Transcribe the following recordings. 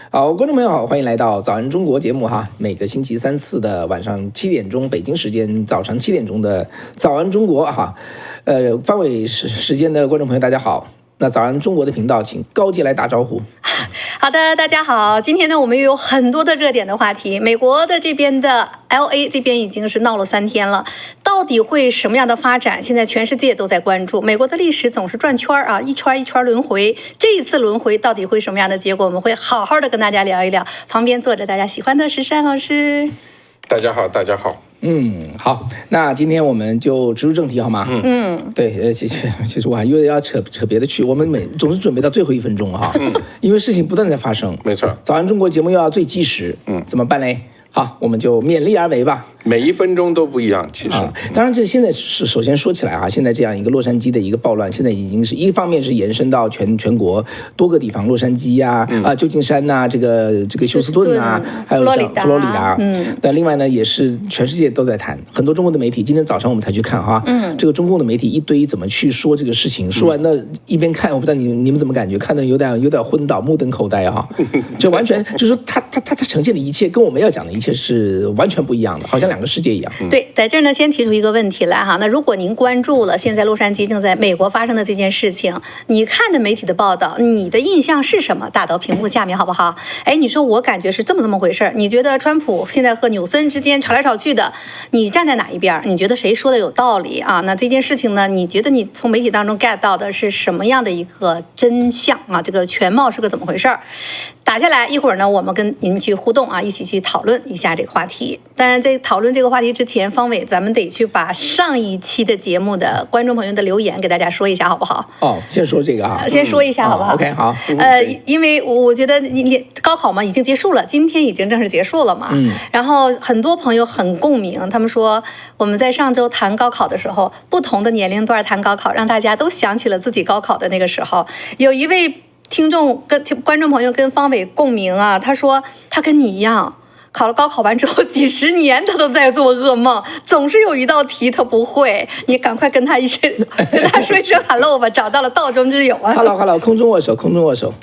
好，观众朋友好，欢迎来到早安中国节目哈。每个星期三次的晚上7点钟北京时间，早上7点钟的早安中国哈。方伟时间的观众朋友大家好。那早安中国的频道，请高洁来打招呼。好的，大家好。今天呢，我们又有很多的热点的话题。美国的这边的 LA 这边已经是闹了3天了，到底会什么样的发展？现在全世界都在关注。美国的历史总是转圈啊，一圈一圈轮回。这一次轮回到底会什么样的结果？我们会好好的跟大家聊一聊。旁边坐着大家喜欢的石山老师。大家好，大家好。好，那今天我们就直入正题好吗？对，其实我还又要扯别的去，我们总是准备到最后1分钟哈，因为事情不断在发生。没错，早安中国节目又要最及时，怎么办嘞？好，我们就勉力而为吧。每1分钟都不一样，其实。当然，这现在是首先说起来啊，现在这样一个洛杉矶的一个暴乱，现在已经是一方面是延伸到全国多个地方，洛杉矶旧金山呐、这个休斯顿啊，还有像佛罗里达，但另外呢，也是全世界都在谈，很多中国的媒体，今天早上我们才去看哈，这个中共的媒体一堆怎么去说这个事情，说完的一边看，我不知道你们怎么感觉，看得有点昏倒，目瞪口呆哈，就完全就是说他呈现的一切跟我们要讲的一切是完全不一样的，好像2个世界一样。对，在这儿呢，先提出一个问题来哈。那如果您关注了现在洛杉矶正在美国发生的这件事情，你看的媒体的报道，你的印象是什么？打到屏幕下面好不好？哎，你说我感觉是这么回事，你觉得川普现在和纽森之间吵来吵去的，你站在哪一边？你觉得谁说的有道理啊？那这件事情呢，你觉得你从媒体当中 get 到的是什么样的一个真相啊？这个全貌是个怎么回事？打下来，一会儿呢，我们跟您去互动啊，一起去讨论一下这个话题。当然，在讨论这个话题之前，方伟，咱们得去把上一期的节目的观众朋友的留言给大家说一下，好不好？先说这个哈，先说一下好不好？OK， 好。因为我觉得你高考嘛已经结束了，今天已经正式结束了嘛。然后很多朋友很共鸣，他们说我们在上周谈高考的时候，不同的年龄段谈高考，让大家都想起了自己高考的那个时候。有一位听众跟观众朋友跟方伟共鸣啊，他说他跟你一样。考了高考完之后，几十年他都在做噩梦，总是有一道题他不会。你赶快跟他说一声 hello 吧，找到了道中之友啊。Hello， 空中握手。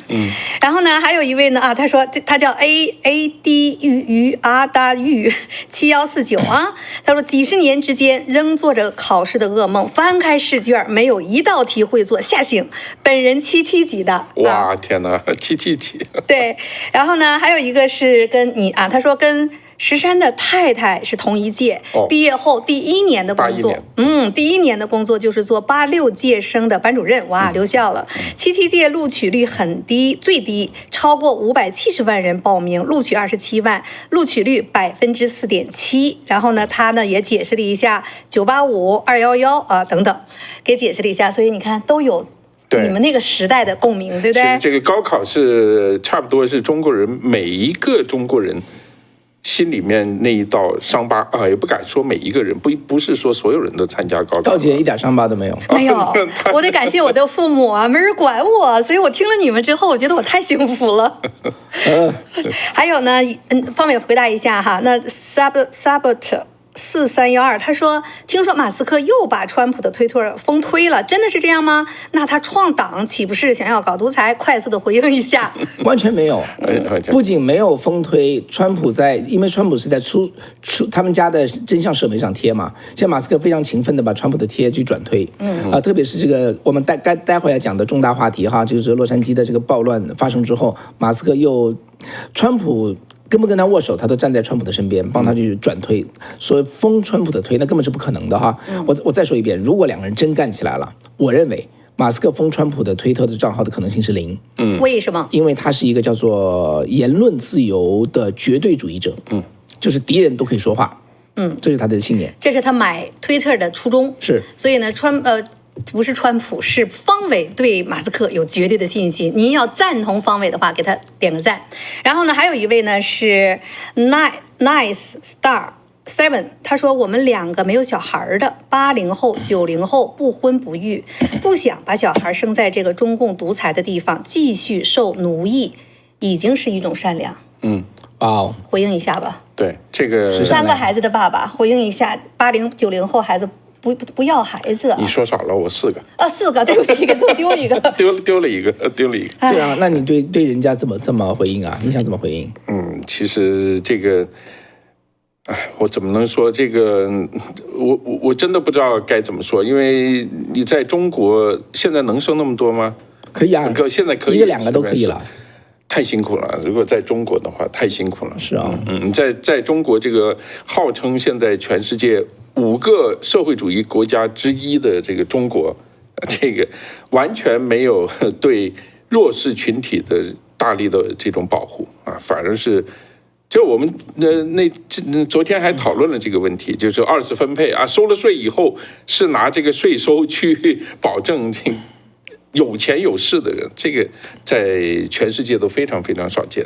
然后呢，还有一位呢他说他叫 AAD 大玉7149啊，他说几十年之间仍做着考试的噩梦，翻开试卷没有一道题会做，吓醒。本人77级的。哇，天哪，77级。对，然后呢，还有一个是跟你啊，他说跟石山的太太是同一届，毕业后第1年的工作，第1年的工作就是做86届生的班主任，哇，留校了。77届录取率很低，最低超过570万人报名，录取27万，录取率4.7%。然后呢，他呢也解释了一下985、211啊等等，给解释了一下，所以你看都有。你们那个时代的共鸣，对不对？其实这个高考是差不多是中国人每一个中国人心里面那一道伤疤啊，也不敢说每一个人，不是说所有人都参加高考。高姐一点伤疤都没有。没有，我得感谢我的父母啊，没人管我，所以我听了你们之后，我觉得我太幸福了。还有呢，方伟回答一下哈，那 Sabot4312，他说：“听说马斯克又把川普的推特封推了，真的是这样吗？那他创党岂不是想要搞独裁？快速的回应一下。”完全没有，不仅没有封推，川普因为川普是在出他们家的真相社媒上贴嘛，现在马斯克非常勤奋的把川普的贴去转推，特别是这个我们待会要讲的重大话题哈，就是洛杉矶的这个暴乱发生之后，马斯克川普。跟不跟他握手，他都站在川普的身边，帮他去转推，所以封川普的推，那根本是不可能的哈。我再说一遍，如果2个人真干起来了，我认为马斯克封川普的推特的账号的可能性是0。为什么？因为他是一个叫做言论自由的绝对主义者。就是敌人都可以说话。这是他的信念。这是他买推特的初衷。是。所以呢，不是川普，是方伟对马斯克有绝对的信心。您要赞同方伟的话，给他点个赞。然后呢，还有一位呢是 Nice Star 7，他说我们2个没有小孩的80后、90后不婚不育，不想把小孩生在这个中共独裁的地方，继续受奴役，已经是一种善良。回应一下吧。对，这个3个孩子的爸爸，回应一下80、90后孩子不要孩子啊？你说少了，我4个。4个，对不起，给丢一个。丢了一个。对啊，那你对人家这么回应啊？你想怎么回应？其实这个，我怎么能说这个？我真的不知道该怎么说，因为你在中国现在能生那么多吗？可以啊，现在可以1个2个都可以了。太辛苦了，如果在中国的话，太辛苦了。是啊，在中国这个号称现在全世界5个社会主义国家之一的这个中国，这个完全没有对弱势群体的大力的这种保护啊，反而是。就我们昨天还讨论了这个问题，就是2次分配啊，收了税以后是拿这个税收去保证这个有钱有势的人，这个在全世界都非常非常少见。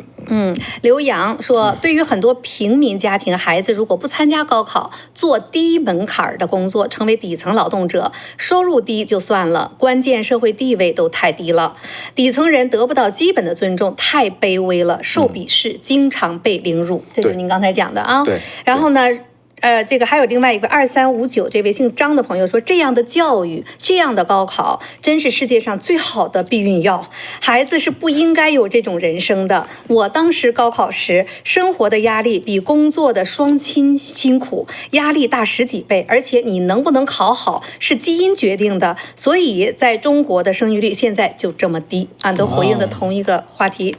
刘洋说，对于很多平民家庭孩子，如果不参加高考，做低门槛的工作，成为底层劳动者，收入低就算了，关键社会地位都太低了，底层人得不到基本的尊重，太卑微了，受鄙视，经常被凌辱。这就是您刚才讲的啊。对。然后呢？这个还有另外一个2359这位姓张的朋友说，这样的教育，这样的高考，真是世界上最好的避孕药。孩子是不应该有这种人生的。我当时高考时，生活的压力比工作的双亲辛苦，压力大10几倍，而且你能不能考好是基因决定的，所以在中国的生育率现在就这么低啊，都回应的同一个话题。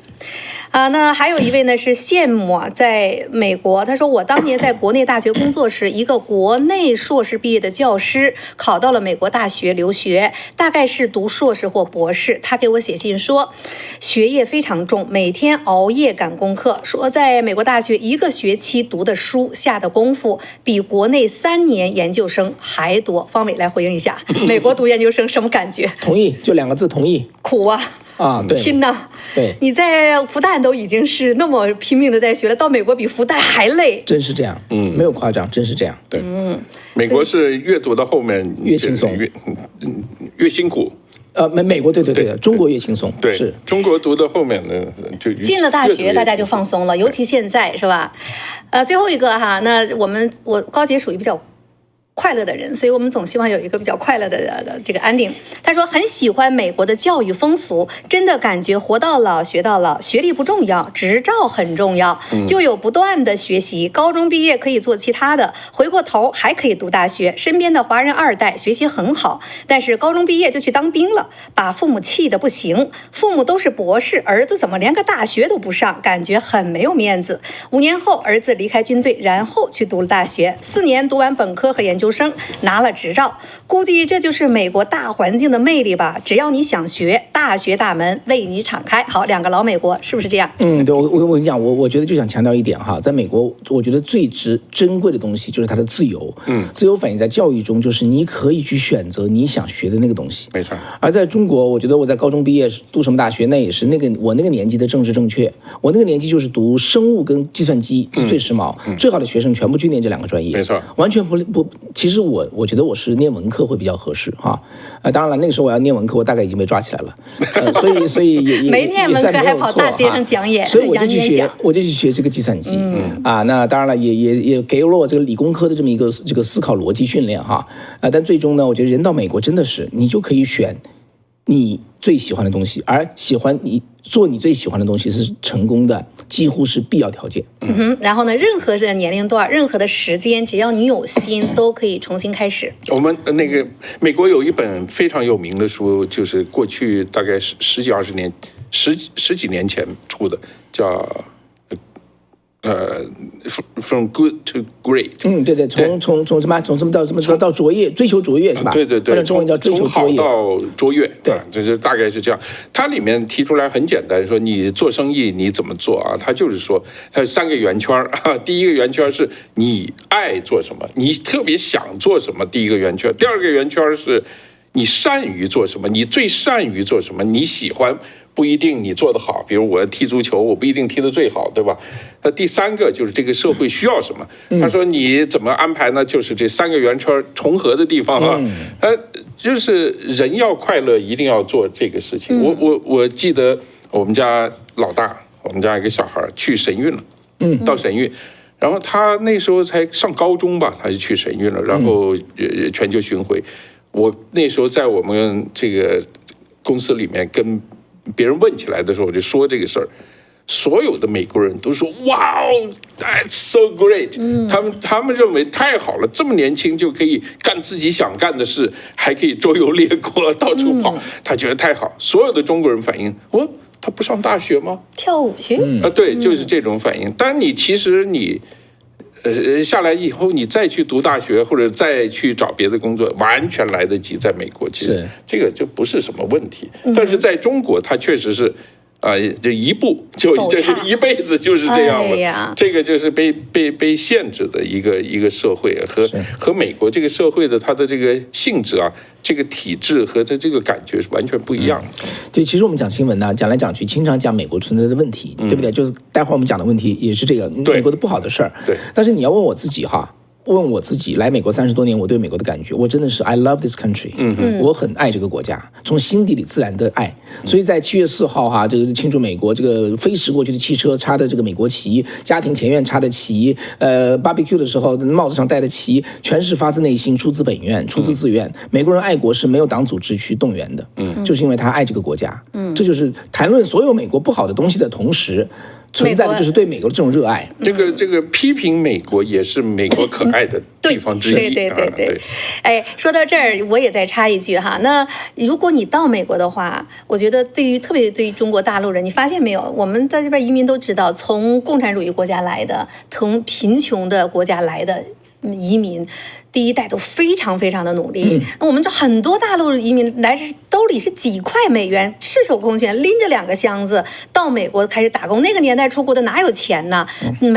那还有一位呢是羡慕在美国，他说我当年在国内大学工作时，一个国内硕士毕业的教师考到了美国大学留学，大概是读硕士或博士。他给我写信说，学业非常重，每天熬夜赶功课，说在美国大学1个学期读的书下的功夫比国内3年研究生还多。方伟来回应一下，美国读研究生什么感觉？同意，就2个字，同意。苦啊！对，拼呐！对，你在复旦都已经是那么拼命的在学了，到美国比复旦还累，真是这样，没有夸张，真是这样。对，美国是越读到后面越轻松，越辛苦。美国对，中国越轻松，对，是中国读到后面呢，就进了大学大家就放松了，尤其现在是吧？最后一个哈，那我高姐属于比较快乐的人，所以我们总希望有一个比较快乐的这个 ending。他说很喜欢美国的教育风俗，真的感觉活到老学到老，学历不重要，执照很重要，就有不断的学习。高中毕业可以做其他的，回过头还可以读大学。身边的华人2代学习很好，但是高中毕业就去当兵了，把父母气得不行。父母都是博士，儿子怎么连个大学都不上，感觉很没有面子。5年后，儿子离开军队，然后去读了大学，4年读完本科和研究生，拿了执照。估计这就是美国大环境的魅力吧，只要你想学，大学大门为你敞开。好，2个老美国是不是这样？对，我跟你讲，我觉得就想强调一点哈，在美国，我觉得最珍贵的东西就是它的自由。自由反映在教育中，就是你可以去选择你想学的那个东西。没错。而在中国，我觉得我在高中毕业读什么大学，那也是我那个年纪的政治正确。我那个年纪就是读生物跟计算机是最时髦，最好的学生全部去念这2个专业。没错。完全不，其实我觉得我是念文科会比较合适哈。当然了，那个时候我要念文科，我大概已经被抓起来了，所以也没念文科还跑大街上讲演，所以我就去学这个计算机。那当然了，也给了我这个理工科的这么一个这个思考逻辑训练哈。但最终呢，我觉得人到美国真的是你就可以选你最喜欢的东西，而你做你最喜欢的东西是成功的几乎是必要条件。然后呢，任何的年龄段，任何的时间，只要你有心，都可以重新开始。我们那个美国有一本非常有名的书，就是过去大概十几年前出的，叫From Good to Great。对，从什么到卓越，追求卓越是吧？对，或者中文叫追求卓越。从好到卓越，对，就是大概是这样。它里面提出来很简单，说你做生意你怎么做啊？它就是说，它有3个圆圈啊。第一个圆圈是你爱做什么，你特别想做什么，第一个圆圈。第2个圆圈是你善于做什么，你最善于做什么，你喜欢。不一定你做得好，比如我踢足球，我不一定踢得最好，对吧？那第3个就是这个社会需要什么。他说你怎么安排呢？就是这3个圆圈重合的地方啊。就是人要快乐，一定要做这个事情。我记得我们家老大，我们家一个小孩去神韵了，到神韵，然后他那时候才上高中吧，他就去神韵了，然后全球巡回。我那时候在我们这个公司里面跟别人问起来的时候，我就说这个事儿。所有的美国人都说哇哦 ，That's so great！他们认为太好了，这么年轻就可以干自己想干的事，还可以周游列国，到处跑，他觉得太好。所有的中国人反应，他不上大学吗？跳舞去？对，就是这种反应。但其实你下来以后，你再去读大学或者再去找别的工作，完全来得及。在美国，其实这个就不是什么问题。但是在中国，它确实是。这一步就一辈子就是这样了。这个就是被限制的一个社会，和美国这个社会的它的这个性质啊，这个体制和这个感觉是完全不一样的。对，其实我们讲新闻呢，讲来讲去，经常讲美国存在的问题，对不对？就是待会儿我们讲的问题也是这个美国的不好的事儿。对。但是你要问我自己哈。问我自己，来美国30多年，我对美国的感觉，我真的是 I love this country，我很爱这个国家，从心底里自然的爱。所以在7月4号哈，这个庆祝美国这个飞驰过去的汽车插的这个美国旗，家庭前院插的旗，barbecue 的时候帽子上戴的旗，全是发自内心，出自本愿，出自自愿。美国人爱国是没有党组织去动员的，就是因为他爱这个国家。这就是谈论所有美国不好的东西的同时。存在的就是对美国的这种热爱。这个批评美国也是美国可爱的地方之一。对。哎，说到这儿，我也再插一句哈。那如果你到美国的话，我觉得特别对于中国大陆人，你发现没有？我们在这边移民都知道，从共产主义国家来的，从贫穷的国家来的移民。第一代都非常非常的努力，我们这很多大陆移民来是兜里是几块美元，赤手空拳拎着2个箱子到美国开始打工。那个年代出国的哪有钱呢？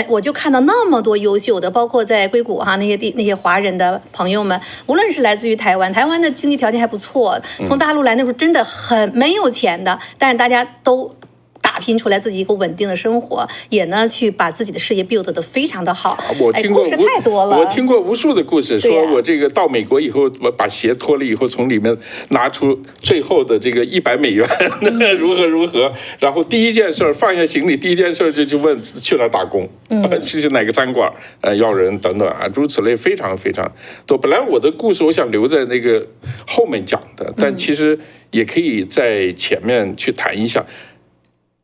我就看到那么多优秀的，包括在硅谷哈那些华人的朋友们，无论是来自于台湾的经济条件还不错，从大陆来那时候真的很没有钱的，但是大家都。打拼出来自己一个稳定的生活，也呢去把自己的事业 build 得非常的好。我听过故事太多了，我听过无数的故事，说我这个到美国以后，我把鞋脱了以后，从里面拿出最后的这个100美元，如何，然后第一件事放下行李，第一件事就问去哪打工，去哪个餐馆，要人等等啊，诸如此类，非常非常多。本来我的故事我想留在那个后面讲的，但其实也可以在前面去谈一下。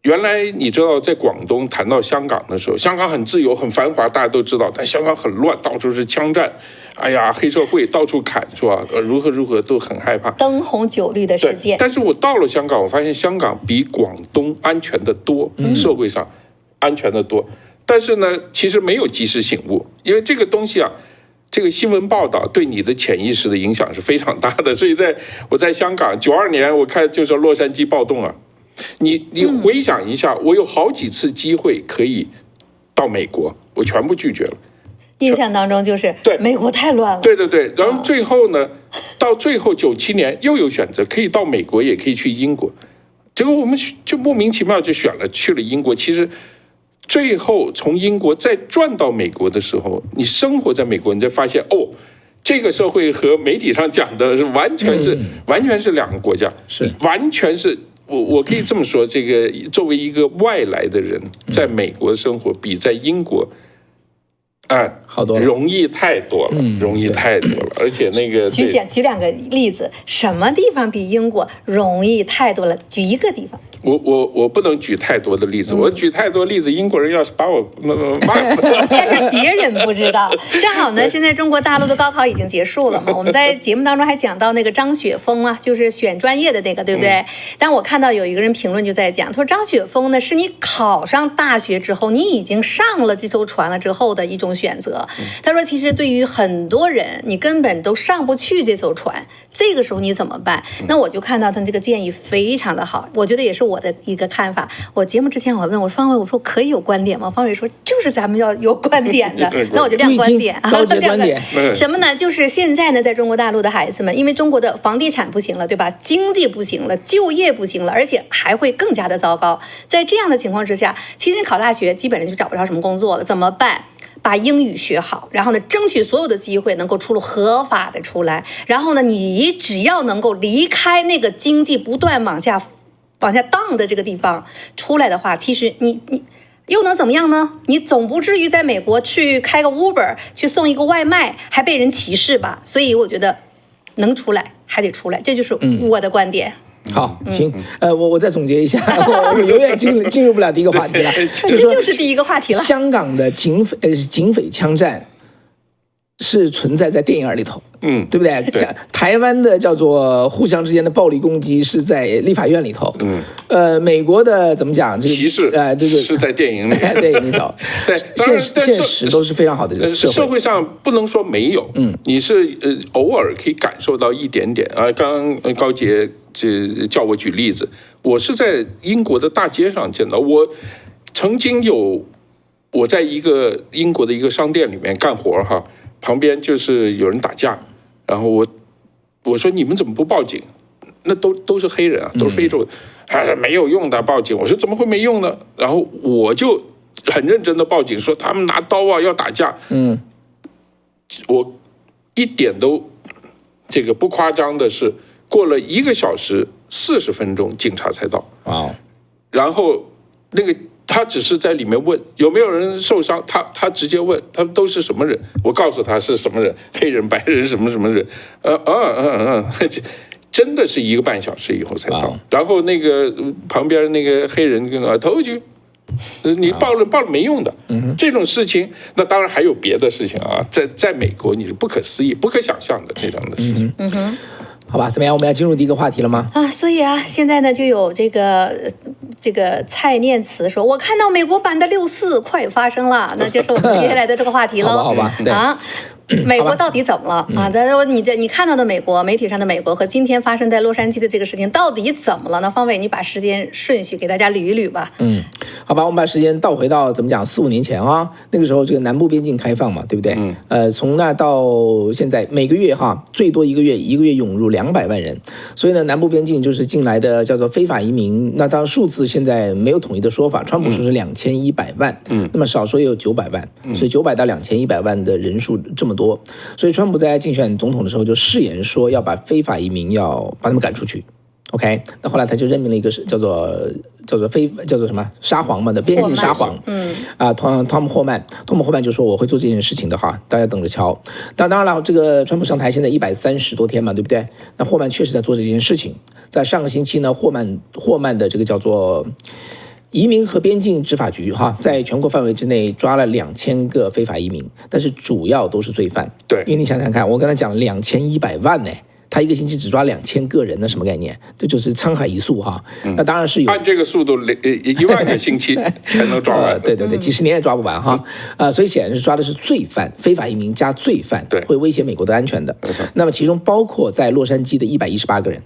原来你知道，在广东谈到香港的时候，香港很自由、很繁华，大家都知道，但香港很乱，到处是枪战，哎呀，黑社会到处砍，是吧？如何都很害怕，灯红酒绿的世界。但是我到了香港，我发现香港比广东安全的多，社会上安全的多。但是呢，其实没有及时醒悟，因为这个东西啊。这个新闻报道对你的潜意识的影响是非常大的，所以我在香港92年，我看就是洛杉矶暴动啊，你回想一下，我有好几次机会可以到美国，我全部拒绝了。印象当中就是对美国太乱了。对，然后最后呢，到最后97年又有选择，可以到美国，也可以去英国，结果我们就莫名其妙就选了去了英国。其实。最后从英国再转到美国的时候，你生活在美国，你才发现这个社会和媒体上讲的是完全是2个国家，是完全是我可以这么说，这个作为一个外来的人，在美国生活比在英国。好多容易太多了，而且那个举2个例子，什么地方比英国容易太多了？举一个地方。我不能举太多的例子，我举太多例子，英国人要是把我骂死了。但是别人不知道，正好呢，现在中国大陆的高考已经结束了嘛，我们在节目当中还讲到那个张雪峰啊，就是选专业的那个，对不对？但我看到有一个人评论就在讲，他说张雪峰呢，是你考上大学之后，你已经上了这艘船了之后的一种选择。他说，其实对于很多人，你根本都上不去这艘船，这个时候你怎么办？那我就看到他这个建议非常的好，我觉得也是我的一个看法。我节目之前我问我方伟，我说可以有观点吗？方伟说就是咱们要有观点的。那我就亮观点啊，亮观点什么呢？就是现在呢，在中国大陆的孩子们，因为中国的房地产不行了，对吧？经济不行了，就业不行了，而且还会更加的糟糕。在这样的情况之下，其实你考大学基本上就找不着什么工作了，怎么办？把英语学好，然后呢，争取所有的机会能够出路合法的出来。然后呢，你只要能够离开那个经济不断往下荡的这个地方出来的话，其实你又能怎么样呢？你总不至于在美国去开个 Uber 去送一个外卖还被人歧视吧？所以我觉得能出来还得出来，这就是我的观点。好，行，我再总结一下，我永远进入不了第一个话题了，就是第一个话题了。香港的警匪枪战是存在在电影里头，对不对？像台湾的叫做互相之间的暴力攻击是在立法院里头，美国的怎么讲？歧视这个是在电影里，电影里头，对，现实都是非常好的这个社会上不能说没有，你是偶尔可以感受到一点点啊。刚刚高杰叫我举例子，我是在英国的大街上见到，我曾经我在一个英国的一个商店里面干活哈。旁边就是有人打架，然后我说你们怎么不报警？那都是黑人啊，都是非洲的，没有用的报警。我说怎么会没用呢？然后我就很认真的报警，说他们拿刀啊要打架。我一点都这个不夸张的是，过了1个小时40分钟，警察才到。然后那个。他只是在里面问有没有人受伤，他直接问他们都是什么人，我告诉他是什么人，黑人、白人什么什么人，真的是1个半小时以后才到。然后那个旁边那个黑人跟我头就，你报了没用的，这种事情，那当然还有别的事情啊，在美国你是不可思议、不可想象的这样的事情。好吧，怎么样？我们要进入第一个话题了吗？所以啊，现在呢就有这个蔡念慈说，我看到美国版的6·4快发生了，那就是我们接下来的这个话题了。好吧，对啊。美国到底怎么了啊？咱说你看到的美国媒体上的美国和今天发生在洛杉矶的这个事情到底怎么了呢？方伟，你把时间顺序给大家捋一捋吧。好吧，我们把时间倒回到怎么讲4-5年前啊，那个时候这个南部边境开放嘛，对不对？从那到现在每个月最多一个月涌入200万人，所以呢南部边境就是进来的叫做非法移民，那当然数字现在没有统一的说法，川普说是2100万，那么少说也有900万，所以900到2100万的人数这么多，所以川普在竞选总统的时候就誓言说要把非法移民要把他们赶出去。OK， 那后来他就任命了一个叫做什么沙皇嘛的边境沙皇，汤姆霍曼就说我会做这件事情的哈，大家等着瞧。当然了，这个川普上台现在130多天嘛，对不对？那霍曼确实在做这件事情。在上个星期呢，霍曼的这个叫做移民和边境执法局在全国范围之内抓了2000个非法移民，但是主要都是罪犯。对，因为你想想看，我刚才讲2100万呢。他一个星期只抓2000个人，那什么概念？这就是沧海一粟那当然是有按这个速度，1万个星期才能抓完。对，几十年也抓不完所以显然是抓的是罪犯，非法移民加罪犯，对，会威胁美国的安全的。那么其中包括在洛杉矶的118个人。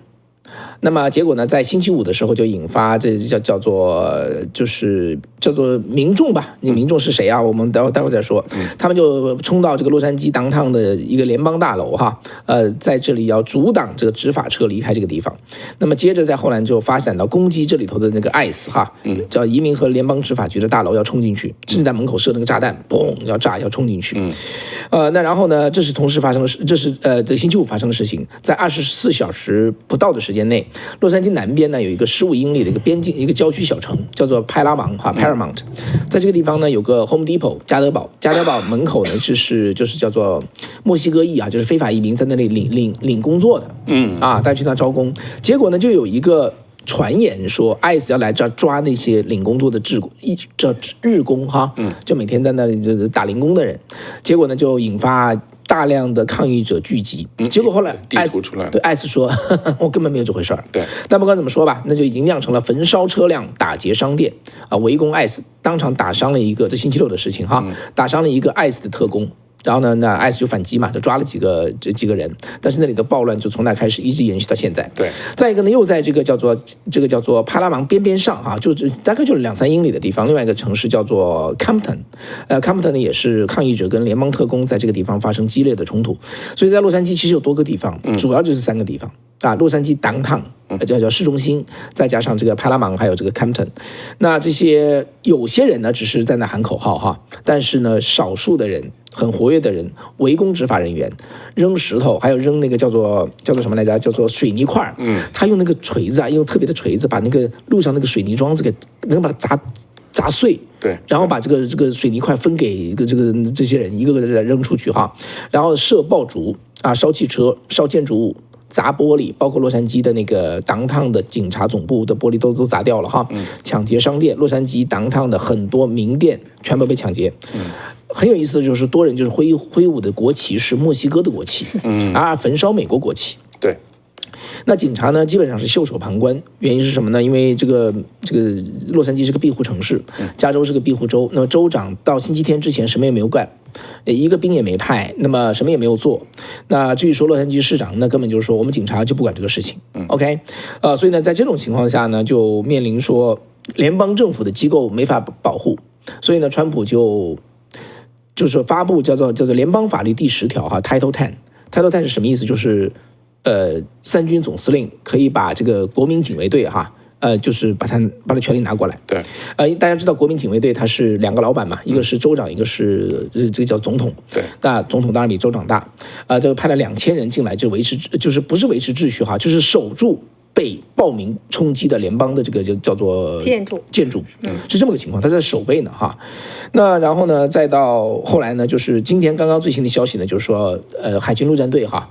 那么结果呢，在星期五的时候就引发这叫做民众吧？你民众是谁啊？我们待会再说。他们就冲到这个洛杉矶downtown的一个联邦大楼在这里要阻挡这个执法车离开这个地方。那么接着在后来就发展到攻击这里头的那个 ICE 叫移民和联邦执法局的大楼要冲进去，甚至在门口设那个炸弹，嘣要炸要冲进去。那然后呢，这是同时发生的，这是这星期五发生的事情，在24小时不到的时间内。洛杉矶南边呢有一个15英里的一个边境一个郊区小城，叫做派拉芒Paramount， 在这个地方呢有个 Home Depot 家得宝门口呢就是叫做墨西哥裔就是非法移民在那里领工作的，大家去那招工，结果呢就有一个传言说 ICE 要来这抓那些领工作的日工就每天在那里打零工的人，结果呢就引发大量的抗议者聚集，结果后来地图出来了，对ICE说我根本没有这回事儿。对，但不管怎么说吧，那就已经酿成了焚烧车辆、打劫商店围攻ICE，当场打伤了一个，这星期六的事情打伤了一个ICE的特工。然后呢，那 ICE 就反击嘛，就抓了几个人，但是那里的暴乱就从那开始一直延续到现在。对，再一个呢，又在这个叫做帕拉芒边上就是大概就是2-3英里的地方，另外一个城市叫做 Compton，Compton 呢也是抗议者跟联邦特工在这个地方发生激烈的冲突，所以在洛杉矶其实有多个地方，主要就是3个地方。洛杉矶downtown叫市中心，再加上这个派拉芒，还有这个 Compton， 那这些有些人呢只是在那喊口号但是呢少数的人很活跃的人围攻执法人员，扔石头，还有扔那个叫做什么来着？叫做水泥块他用那个锤子用特别的锤子把那个路上那个水泥桩子给能把它砸碎，对，然后把这个水泥块分给这些人，一个个的扔出去哈，然后设爆竹啊，烧汽车、烧建筑物。砸玻璃，包括洛杉矶的那个downtown的警察总部的玻璃都砸掉了哈，抢劫商店，洛杉矶downtown的很多名店全部被抢劫。很有意思的就是多人就是挥舞的国旗是墨西哥的国旗，而焚烧美国国旗。对。那警察呢，基本上是袖手旁观，原因是什么呢？因为这个洛杉矶是个庇护城市，加州是个庇护州，那么州长到星期天之前什么也没有干，一个兵也没派，那么什么也没有做。那至于说洛杉矶市长，那根本就是说我们警察就不管这个事情。OK， 所以呢，在这种情况下呢，就面临说联邦政府的机构没法保护，所以呢，川普就是发布叫做联邦法律第10条哈 ，Title 10。Title 10是什么意思？就是三军总司令可以把这个国民警卫队哈，就是把他权力拿过来。对，大家知道国民警卫队它是2个老板嘛，一个是州长，一个是这个叫总统。对，那总统当然比州长大。这个派了2000人进来，就是不是维持秩序哈，就是守住被暴民冲击的联邦的这个就叫做建筑，是这么个情况，他在守备呢哈。那然后呢，再到后来呢，就是今天刚刚最新的消息呢，就是说海军陆战队哈。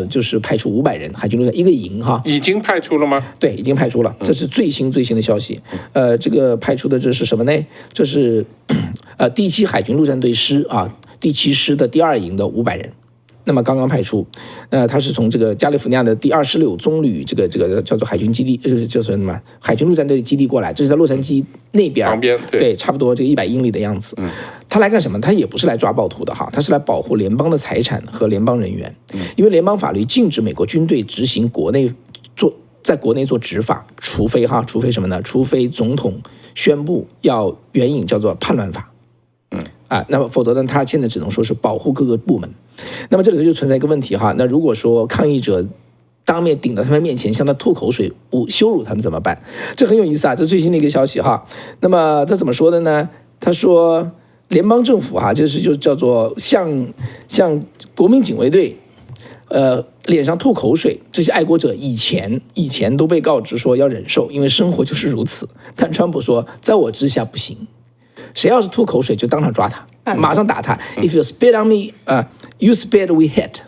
就是派出500人，海军陆战一个营哈，已经派出了吗？对，已经派出了，这是最新的消息。这个派出的这是什么呢？这是第7海军陆战队师啊，第7师的第2营的500人。那么刚刚派出，他是从这个加利福尼亚的第26棕榈这个叫做海军基地，就是什么海军陆战队基地过来，这是在洛杉矶那边旁边，对，差不多这个100英里的样子。他来干什么？他也不是来抓暴徒的哈，他是来保护联邦的财产和联邦人员，因为联邦法律禁止美国军队执行在国内做执法，除非什么呢？除非总统宣布要援引叫做叛乱法。那么否则呢，他现在只能说是保护各个部门。那么这里就存在一个问题哈，那如果说抗议者当面顶到他们面前向他吐口水羞辱他们怎么办？这很有意思啊，这最新的一个消息哈。那么他怎么说的呢？他说联邦政府哈，就叫做向国民警卫队脸上吐口水，这些爱国者以前都被告知说要忍受，因为生活就是如此。但川普说，在我之下不行。谁要是吐口水，就当场抓他，马上打他。If you spit on me, you spit, we hit。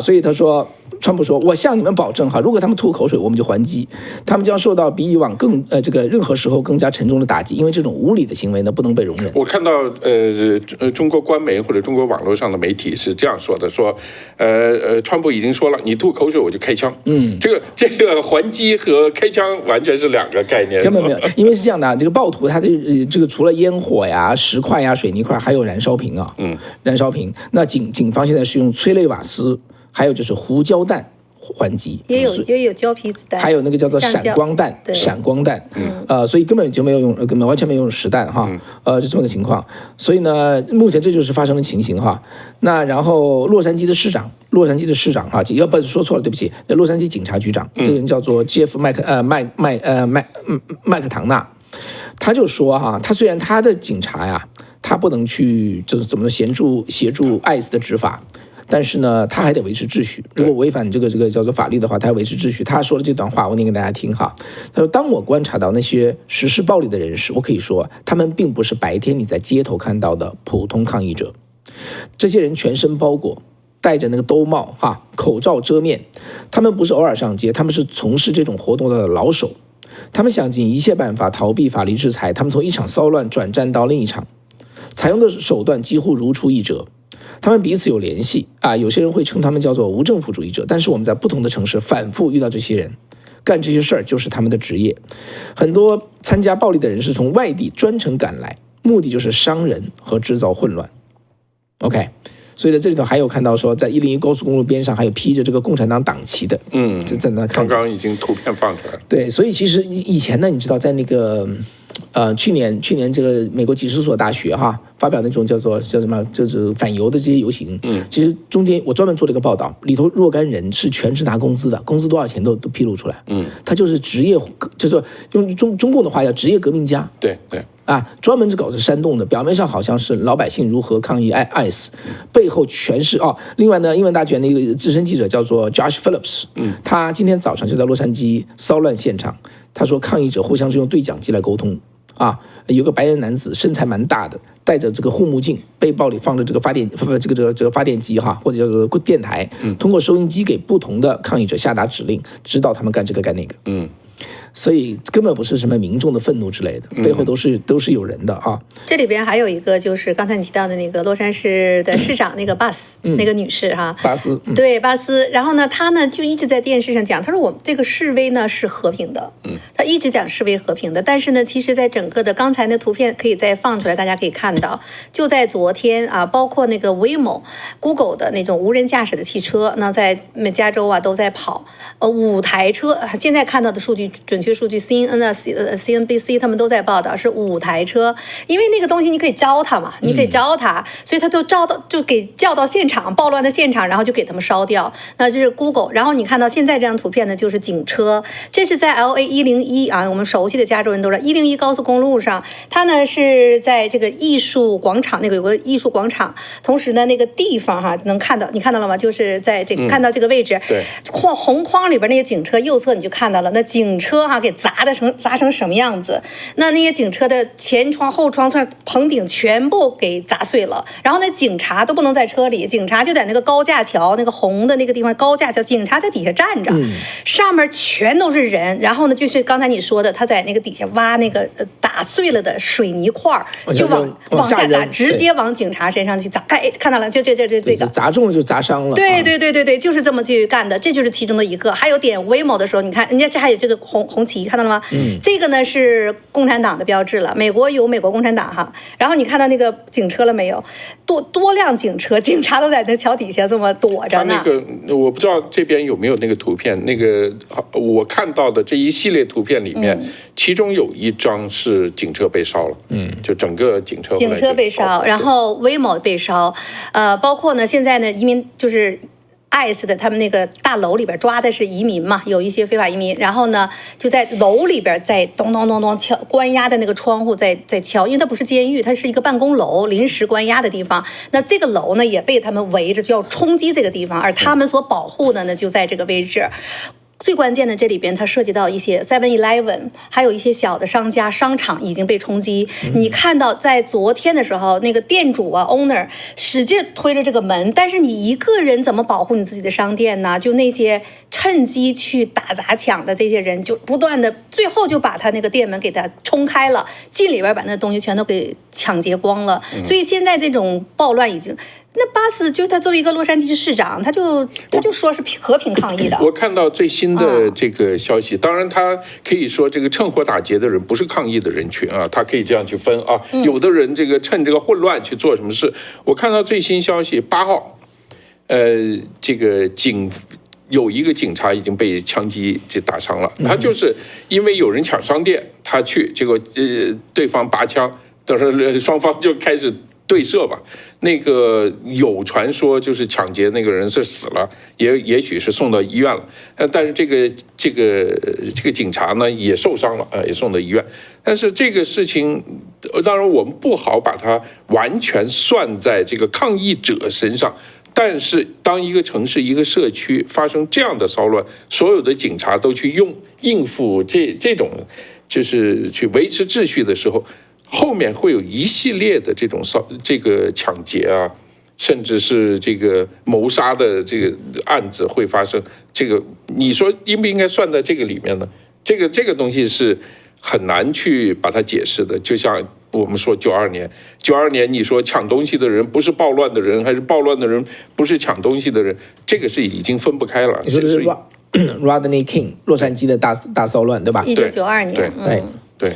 所以他说，川普说，我向你们保证哈，如果他们吐口水，我们就还击，他们将受到比以往更任何时候更加沉重的打击，因为这种无理的行为呢不能被容忍。我看到中国官媒或者中国网络上的媒体是这样说的，说川普已经说了，你吐口水我就开枪。这个还击和开枪完全是2个概念，根本没有，因为是这样的，这个暴徒他的这个除了烟火呀、石块呀、水泥块，还有燃烧瓶啊，燃烧瓶。那警方现在是用催泪瓦斯。还有就是胡椒弹还击，也有胶皮子弹，还有那个叫做闪光弹，所以根本就没有用，完全没有用实弹哈，是这么个情况。所以呢，目前这就是发生的情形哈。那然后洛杉矶的市长哈，不说错了，对不起，洛杉矶警察局长，这个人叫做 Jeff 麦克唐纳，他就说哈，他虽然他的警察呀，他不能去就是怎么协助 ICE 的执法。但是呢，他还得维持秩序。如果违反这个叫做法律的话，他要维持秩序。他说的这段话，我念给大家听哈。他说：“当我观察到那些实施暴力的人时，我可以说，他们并不是白天你在街头看到的普通抗议者。这些人全身包裹，戴着那个兜帽哈，口罩遮面。他们不是偶尔上街，他们是从事这种活动的老手。他们想尽一切办法逃避法律制裁。他们从一场骚乱转战到另一场，采用的手段几乎如出一辙。”他们彼此有联系有些人会称他们叫做无政府主义者，但是我们在不同的城市反复遇到这些人，干这些事儿就是他们的职业。很多参加暴力的人是从外地专程赶来，目的就是伤人和制造混乱。OK， 所以在这里头还有看到说，在101高速公路边上还有披着这个共产党党旗的，就在那看。刚刚已经图片放出来了。对，所以其实以前呢，你知道在那个。去年这个美国几十所大学哈发表那种叫什么，就是反犹的这些游行。其实中间我专门做了一个报道，里头若干人是全职拿工资的，工资多少钱都披露出来。他就是职业，就是用中共的话叫职业革命家。对。专门是搞这煽动的，表面上好像是老百姓如何抗议ICE，背后全是另外呢，英文大学的一个资深记者叫做 Josh Phillips，他今天早上就在洛杉矶骚乱现场，他说抗议者互相是用对讲机来沟通。啊，有个白人男子，身材蛮大的，戴着这个护目镜，背包里放着这个发电机哈，或者叫做电台，通过收音机给不同的抗议者下达指令，指导他们干这个干那个。所以根本不是什么民众的愤怒之类的，背后都是有人的啊。这里边还有一个就是刚才你提到的那个洛杉矶的市长那个巴斯，那个女士哈，巴斯，对巴斯，然后呢，她呢就一直在电视上讲，她说我们这个示威呢是和平的，她一直讲示威和平的，但是呢，其实在整个的刚才那图片可以再放出来，大家可以看到，就在昨天啊，包括那个 Waymo、Google 的那种无人驾驶的汽车，那在加州啊都在跑，5台车，现在看到的数据准确数据 CNN 啊、CNBC 他们都在报道是5台车，因为那个东西你可以招它嘛，你可以招它，所以他就给叫到现场，暴乱的现场，然后就给他们烧掉。那这是 Google， 然后你看到现在这张图片呢，就是警车，这是在 LA 101啊，我们熟悉的加州人都知道101高速公路上，它呢是在这个艺术广场，那个有个艺术广场，同时呢那个地方哈能看到，你看到了吗？就是在这个看到这个位置，对，红框里边那个警车右侧你就看到了，那警车给砸成什么样子？那些警车的前窗、后窗侧、棚顶全部给砸碎了。然后那警察都不能在车里，警察就在那个高架桥那个红的那个地方高架桥，警察在底下站着，上面全都是人。然后呢，就是刚才你说的，他在那个底下挖那个打碎了的水泥块，就往下砸，直接往警察身上去砸。看到了，这个砸中了就砸伤了。对，就是这么去干的，这就是其中的一个。还有点 Waymo 的时候，你看人家这还有这个红旗，看到了吗？这个呢是共产党的标志了，美国有美国共产党哈。然后你看到那个警车了没有？多辆警车，警察都在那桥底下这么躲着呢。他那个我不知道这边有没有那个图片，那个我看到的这一系列图片里面，其中有一张是警车被烧了，就整个警车被烧，然后 Waymo 被烧，包括呢现在呢移民就是ICE 的他们那个大楼里边抓的是移民嘛，有一些非法移民，然后呢就在楼里边在咚咚咚咚敲，关押的那个窗户在敲，因为它不是监狱，它是一个办公楼，临时关押的地方。那这个楼呢也被他们围着，就要冲击这个地方，而他们所保护的呢就在这个位置。最关键的这里边，它涉及到一些 7-Eleven， 还有一些小的商家、商场已经被冲击。你看到在昨天的时候，那个店主啊 owner 使劲推着这个门，但是你一个人怎么保护你自己的商店呢？就那些趁机去打砸抢的这些人，就不断的，最后就把他那个店门给他冲开了，进里边把那东西全都给抢劫光了。所以现在这种暴乱已经。那巴斯就他作为一个洛杉矶市长，他就说是和平抗议的。我看到最新的这个消息，当然他可以说这个趁火打劫的人不是抗议的人群啊，他可以这样去分啊。有的人这个趁这个混乱去做什么事。我看到最新消息，8号，这个有一个警察已经被枪击打伤了，他就是因为有人抢商店，他去结果对方拔枪，到时候双方就开始对射吧。那个有传说就是抢劫那个人是死了，也许是送到医院了，但是这个警察呢也受伤了，也送到医院。但是这个事情，当然我们不好把它完全算在这个抗议者身上。但是当一个城市、一个社区发生这样的骚乱，所有的警察都去应付这种，就是去维持秩序的时候。后面会有一系列的这个抢劫啊，甚至是这个谋杀的这个案子会发生。这个你说应不应该算在这个里面呢？这个东西是很难去把它解释的。就像我们说92年，你说抢东西的人不是暴乱的人，还是暴乱的人不是抢东西的人，这个是已经分不开了。你说的是 Rodney King 洛杉矶的大骚乱，对吧？1992年，对。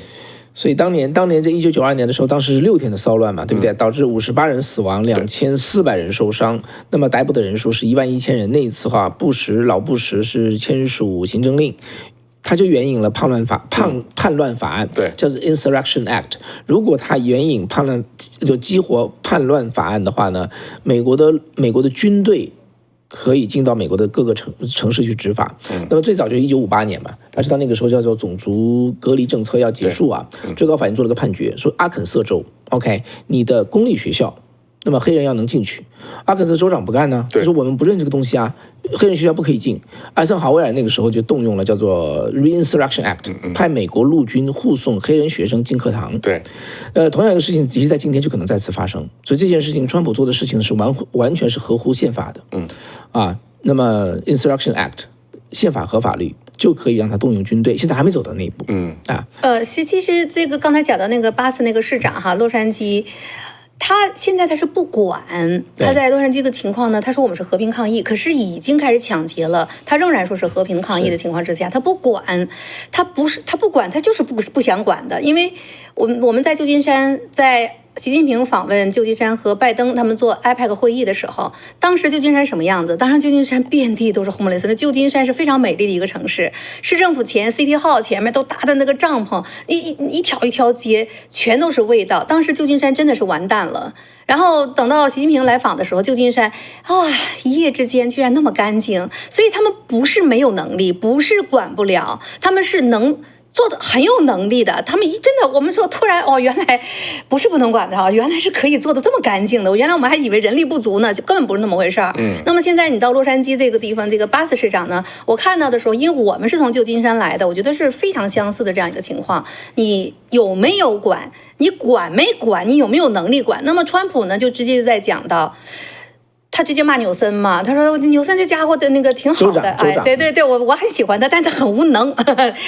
所以当年这1992年的时候，当时是6天的骚乱嘛，对不对？导致58人死亡，2400人受伤。那么逮捕的人数是11000人。那一次老布什是签署行政令，他就援引了叛乱法案，对，叫做 Insurrection Act。如果他援引激活叛乱法案的话呢，美国的军队可以进到美国的各个城市去执法。那么最早就是1958年嘛，但是到那个时候叫做种族隔离政策要结束啊，最高法院做了个判决，说阿肯色州 ，OK， 你的公立学校那么黑人要能进去。阿肯色州长不干呢，他说我们不认这个东西啊，黑人学校不可以进。艾森豪威尔那个时候就动用了叫做 Reinsurrection Act，派美国陆军护送黑人学生进课堂。对，同样一个事情，其实在今天就可能再次发生。所以这件事情，川普做的事情是完全是合乎宪法的。那么 Insurrection Act 宪法和法律就可以让他动用军队，现在还没走到那一步。其实这个刚才讲到那个巴斯那个市长哈，洛杉矶。他现在是不管，他在洛杉矶的情况呢，他说我们是和平抗议，可是已经开始抢劫了，他仍然说是和平抗议的情况之下，他不管，他不管，他就是不想管的，因为我们在旧金山，在习近平访问旧金山和拜登他们做 IPEC 会议的时候，当时旧金山什么样子？当时旧金山遍地都是 homeless， 那旧金山是非常美丽的一个城市，市政府前 City Hall 前面都搭的那个帐篷，一条一条街全都是味道。当时旧金山真的是完蛋了。然后等到习近平来访的时候，旧金山一夜之间居然那么干净。所以他们不是没有能力，不是管不了，他们是能做的很有能力的，他们真的，我们说突然原来不是不能管的啊，原来是可以做的这么干净的。原来我们还以为人力不足呢，就根本不是那么回事儿。那么现在你到洛杉矶这个地方，这个巴斯市长呢，我看到的时候，因为我们是从旧金山来的，我觉得是非常相似的这样一个情况。你有没有管？你管没管？你有没有能力管？那么川普呢，就直接就在讲到。他直接骂纽森嘛，他说纽森这家伙的那个挺好的，对，我很喜欢他，但是他很无能，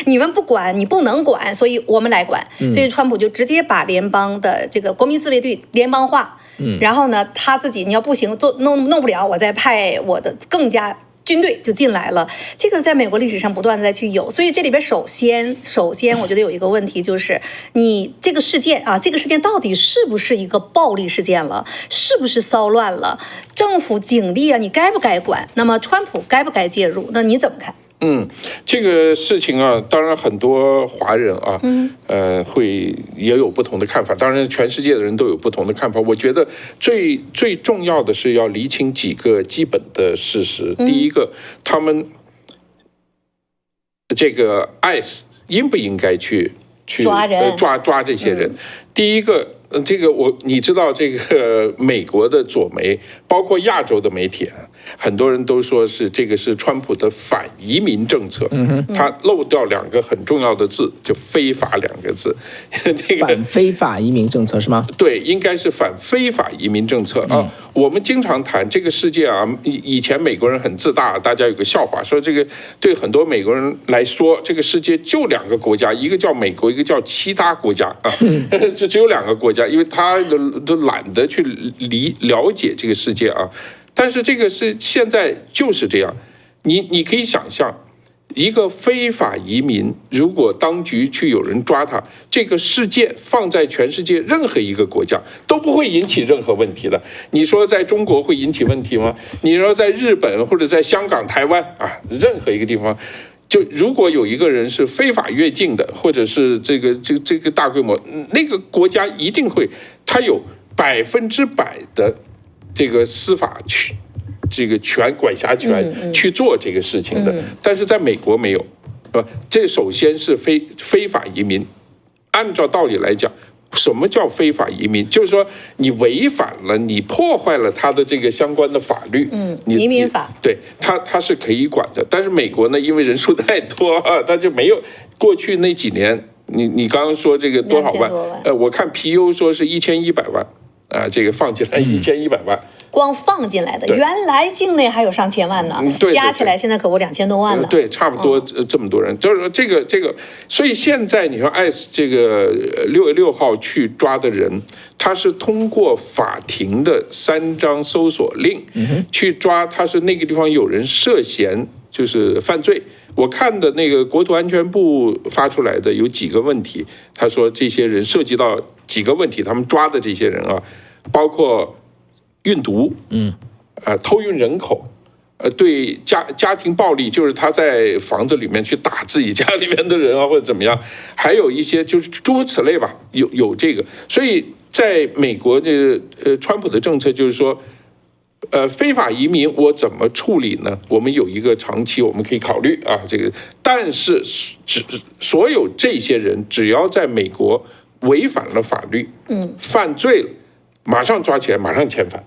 你们不管，你不能管，所以我们来管。所以川普就直接把联邦的这个国民自卫队联邦化，然后呢他自己你要不行弄不了，我再派我的更加。军队就进来了，这个在美国历史上不断的在去有，所以这里边首先我觉得有一个问题就是你这个事件啊，这个事件到底是不是一个暴力事件了，是不是骚乱了？政府警力啊，你该不该管？那么川普该不该介入？那你怎么看？这个事情啊，当然很多华人啊，也有不同的看法。当然，全世界的人都有不同的看法。我觉得最重要的是要厘清几个基本的事实。第一个，他们这个 ICE 应不应该去抓人抓这些人？第一个。你知道这个美国的左媒，包括亚洲的媒体，很多人都说这个是川普的反移民政策，他漏掉两个很重要的字，就非法两个字。反非法移民政策是吗？对，应该是反非法移民政策啊。我们经常谈这个世界啊，以前美国人很自大，大家有个笑话说这个对很多美国人来说，这个世界就两个国家，一个叫美国，一个叫其他国家啊，是只有两个国家。因为他都懒得去了解这个世界啊，但是这个是现在就是这样，你可以想象，一个非法移民，如果当局去有人抓他，这个事件放在全世界任何一个国家都不会引起任何问题的。你说在中国会引起问题吗？你说在日本或者在香港、台湾啊，任何一个地方。就如果有一个人是非法越境的，或者是这个大规模，那个国家一定会，他有100%的这个司法管辖权去做这个事情的。但是在美国没有，是吧？这首先是非法移民，按照道理来讲。什么叫非法移民？就是说你违反了，你破坏了他的这个相关的法律，移民法，对他是可以管的。但是美国呢，因为人数太多啊，他就没有过去那几年，你刚刚说这个多少万？我看皮尤说是1100万啊，这个放进来1100万。光放进来的，原来境内还有上千万呢，加起来现在可不2000多万了。对，差不多这么多人，就是说这个，所以现在你说ICE这个6月6号去抓的人，他是通过法庭的3张搜索令去抓，他是那个地方有人涉嫌就是犯罪。我看的那个国土安全部发出来的有几个问题，他说这些人涉及到几个问题，他们抓的这些人啊，包括。运毒，偷运人口，对家庭暴力，就是他在房子里面去打自己家里面的人啊，或者怎么样，还有一些就是诸如此类吧，有这个，所以在美国的川普的政策就是说，非法移民我怎么处理呢？我们有一个长期我们可以考虑啊，这个，但是所有这些人只要在美国违反了法律，犯罪了。马上抓起来，马上遣返。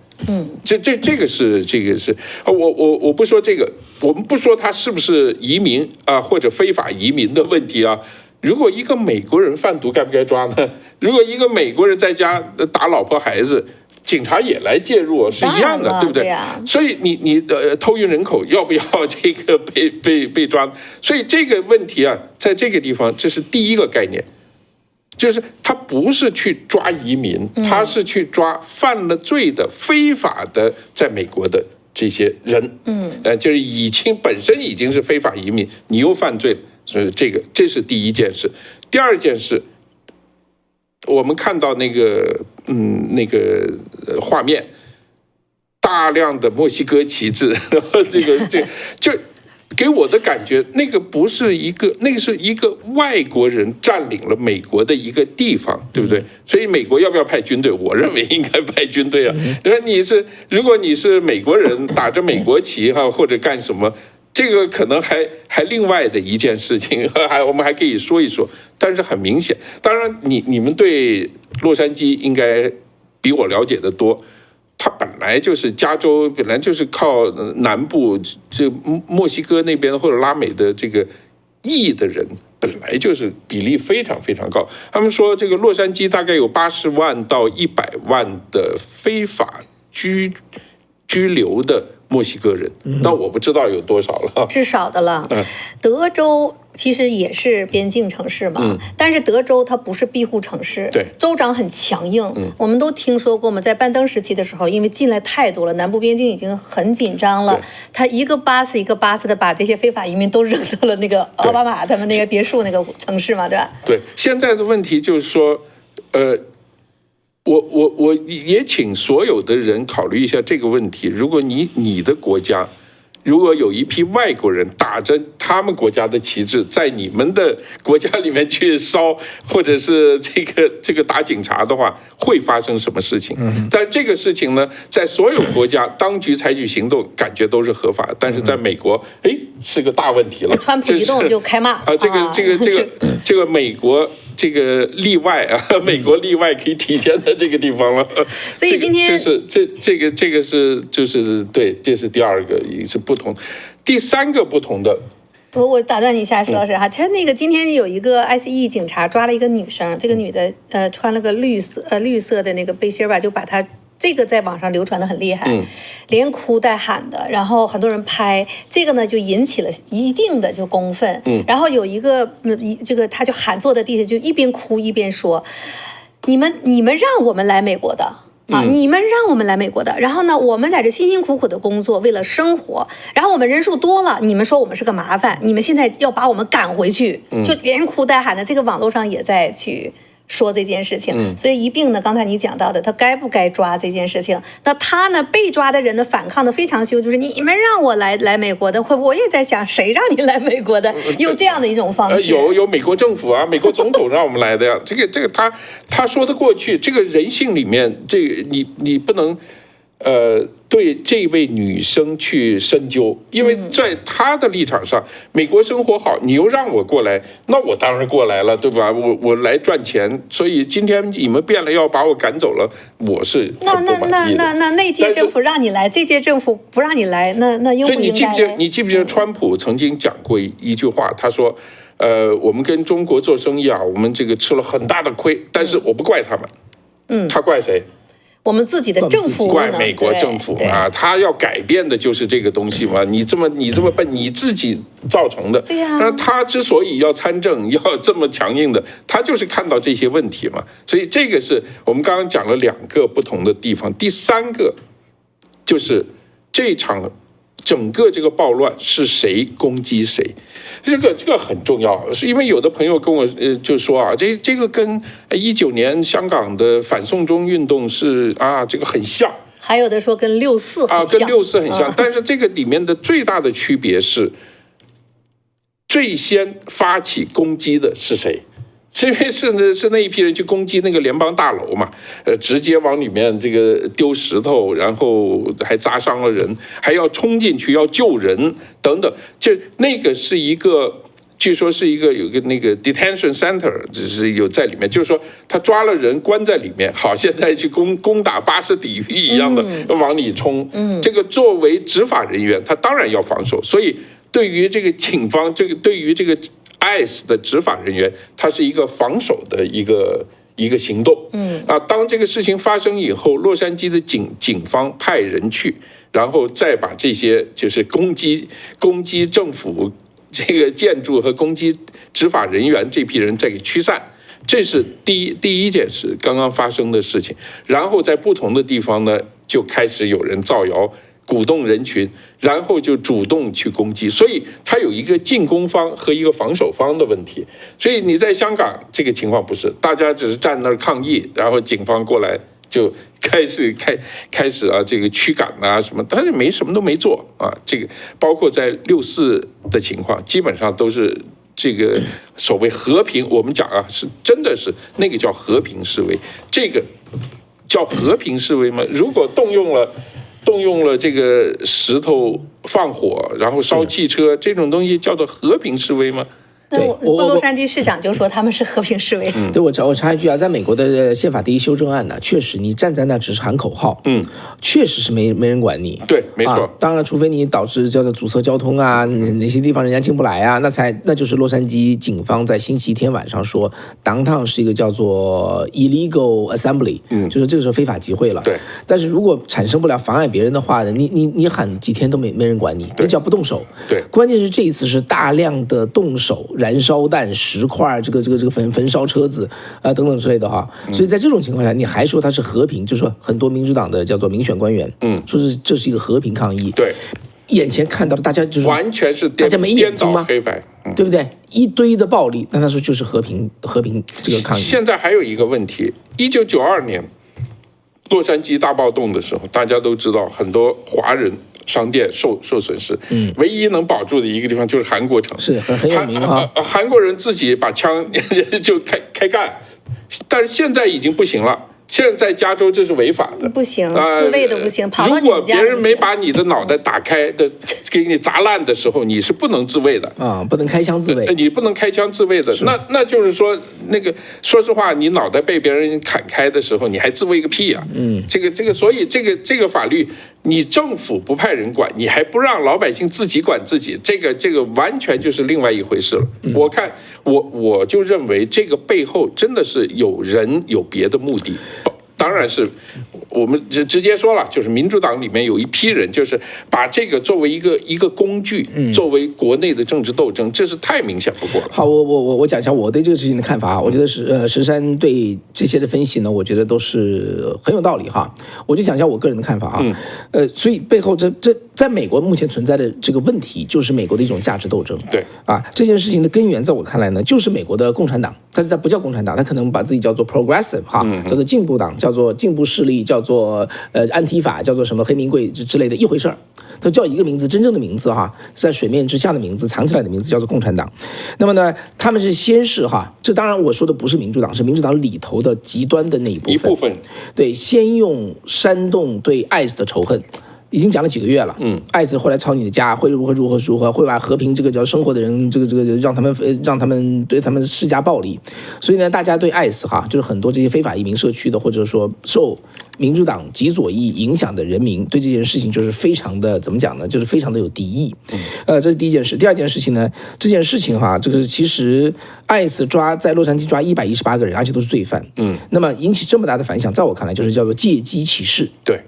这个是我不说这个，我们不说他是不是移民啊或者非法移民的问题啊。如果一个美国人贩毒，该不该抓呢？如果一个美国人在家打老婆孩子，警察也来介入是一样的，对不对？所以你偷运人口要不要这个被抓？所以这个问题啊，在这个地方这是第一个概念。就是他不是去抓移民，他是去抓犯了罪的非法的在美国的这些人，就是本身已经是非法移民，你又犯罪，所以这是第一件事。第二件事，我们看到那个画面，大量的墨西哥旗帜，然后就。给我的感觉，那个是一个外国人占领了美国的一个地方，对不对？所以美国要不要派军队？我认为应该派军队啊。如果你是美国人，打着美国旗哈，或者干什么，这个可能还另外的一件事情，我们还可以说一说。但是很明显，当然你们对洛杉矶应该比我了解的多。它本来就是加州，本来就是靠南部这墨西哥那边或者拉美的这个裔的人，本来就是比例非常非常高。他们说这个洛杉矶大概有80万到100万的非法居留的墨西哥人，但我不知道有多少了，至少的了。德州其实也是边境城市嘛，但是德州它不是庇护城市，对，州长很强硬。我们都听说过嘛，在拜登时期的时候，因为进来太多了，南部边境已经很紧张了，他一个巴士一个巴士的把这些非法移民都扔到了那个奥巴马他们那个别墅那个城市嘛，对吧？对，现在的问题就是说，我也请所有的人考虑一下这个问题。如果你的国家如果有一批外国人打着他们国家的旗帜在你们的国家里面去烧，或者是这个打警察的话，会发生什么事情？但这个事情呢，在所有国家当局采取行动，感觉都是合法，但是在美国，是个大问题了。川普一动就开骂啊！这个美国这个例外啊，美国例外可以体现在这个地方了。所以今天这个是就是对，这是第二个也是不同，第三个不同的。我打断你一下，石老师哈，他那个今天有一个 ICE 警察抓了一个女生，这个女的穿了个绿色的那个背心吧，就把她。这个在网上流传的很厉害，连哭带喊的，然后很多人拍这个呢，就引起了一定的就公愤。然后有一个这个他就喊坐在地下，就一边哭一边说：“你们让我们来美国的啊，你们让我们来美国的。然后呢，我们在这辛辛苦苦的工作，为了生活，然后我们人数多了，你们说我们是个麻烦，你们现在要把我们赶回去，就连哭带喊的。这个网络上也在去。”说这件事情，所以一并呢，刚才你讲到的，他该不该抓这件事情？那他呢，被抓的人呢，反抗的非常凶，就是你们让我来美国的，我也在想，谁让你来美国的？用这样的一种方式，有美国政府啊，美国总统让我们来的呀。这个他说得过去，这个人性里面，这个你不能。对这位女生去深究，因为在她的立场上，美国生活好，你又让我过来，那我当然过来了，对吧？我来赚钱，所以今天你们变了要把我赶走了，我是很不满意的。那届政府让你来，这届政府不让你来，那又不应该。你记不记得川普曾经讲过一句话？他说，我们跟中国做生意啊，我们这个吃了很大的亏，但是我不怪他们。他怪谁？我们自己的政府怪美国政府啊，他要改变的就是这个东西嘛。你这么笨，你自己造成的。对呀。那他之所以要参政，要这么强硬的，他就是看到这些问题嘛。所以这个是我们刚刚讲了2个不同的地方。第3个就是这场整个这个暴乱是谁攻击谁，这个很重要，是因为有的朋友跟我就说啊，这个跟19年香港的反送中运动是啊，这个很像，还有的说跟6·4很像跟6·4很像，但是这个里面的最大的区别是，最先发起攻击的是谁？是因为是那一批人去攻击那个联邦大楼嘛，直接往里面这个丢石头，然后还砸伤了人，还要冲进去要救人等等，那个是一个据说是有一个那个 detention center， 只是有在里面，就是说他抓了人关在里面，好，现在去攻打巴士底狱一样的往里冲。这个作为执法人员，他当然要防守，所以对于这个警方，对于这个 ICE 的执法人员，它是一个防守的一个行动。当这个事情发生以后，洛杉矶的警方派人去，然后再把这些就是攻击政府这个建筑和攻击执法人员这批人再给驱散，这是第一件事刚刚发生的事情。然后在不同的地方呢，就开始有人造谣，鼓动人群，然后就主动去攻击，所以它有一个进攻方和一个防守方的问题。所以你在香港这个情况不是，大家只是站那儿抗议，然后警方过来就开始啊，这个驱赶啊什么，但是什么都没做啊。这个包括在6·4的情况，基本上都是这个所谓和平，我们讲啊，是真的是那个叫和平示威，这个叫和平示威吗？如果动用了这个石头放火，然后烧汽车这种东西，叫做和平示威吗？那洛杉矶市长就说他们是和平示威。对，我插一句啊，在美国的宪法第一修正案呢，确实你站在那只是喊口号，确实是没人管你。对，没错。当然，除非你导致叫做阻塞交通啊，哪些地方人家进不来啊，那就是洛杉矶警方在星期天晚上说 downtown 是一个叫做 illegal assembly，就是这个时候非法集会了。对。但是如果产生不了妨碍别人的话呢，你喊几天都没人管你，那叫不动手。对。关键是这一次是大量的动手。燃烧弹、石块，这个焚烧车子等等之类的哈，所以在这种情况下，你还说它是和平，就是说很多民主党的叫做民选官员，说是这是一个和平抗议，对，眼前看到的大家就是完全是大家没眼睛吗？黑白，对不对？一堆的暴力，但他说就是和平这个抗议。现在还有一个问题，1992年洛杉矶大暴动的时候，大家都知道很多华人商店受损失，唯一能保住的一个地方就是韩国城，是很有名哈。韩国人自己把枪就开干，但是现在已经不行了。现在在加州这是违法的，不行，自卫都不行。跑到你们家，如果别人没把你的脑袋打开的，给你砸烂的时候，你是不能自卫的啊，不能开枪自卫。你不能开枪自卫的，那就是说，那个说实话，你脑袋被别人砍开的时候，你还自卫个屁呀！这个，所以这个法律，你政府不派人管，你还不让老百姓自己管自己，这个完全就是另外一回事了。我看我就认为这个背后真的是有人有别的目的。当然是我们直接说了，就是民主党里面有一批人，就是把这个作为一个工具，作为国内的政治斗争，这是太明显不过了。好，我讲一下我对这个事情的看法啊。我觉得石山对这些的分析呢，我觉得都是很有道理哈。我就讲一下我个人的看法啊。所以背后这在美国目前存在的这个问题，就是美国的一种价值斗争。对啊，这件事情的根源，在我看来呢，就是美国的共产党，但是它不叫共产党，它可能把自己叫做 progressive 哈，叫做进步党，叫做进步势力，叫做安提法，叫做什么黑名贵之类的一回事儿。它叫一个名字，真正的名字哈，是在水面之下的名字，藏起来的名字叫做共产党。那么呢，他们是先是哈，这当然我说的不是民主党，是民主党里头的极端的那一部分。对，先用煽动对 ICE 的仇恨。已经讲了几个月了，ICE 会来抄你的家，会如何，会把和平这个叫生活的人，这个让他们对他们施加暴力，所以呢，大家对 ICE 哈，就是很多这些非法移民社区的，或者说受民主党极左翼影响的人民，对这件事情就是非常的怎么讲呢？就是非常的有敌意。这是第一件事。第二件事情呢，这件事情哈，这个其实 ICE 在洛杉矶抓118个人，而且都是罪犯。那么引起这么大的反响，在我看来就是叫做借机起事。对。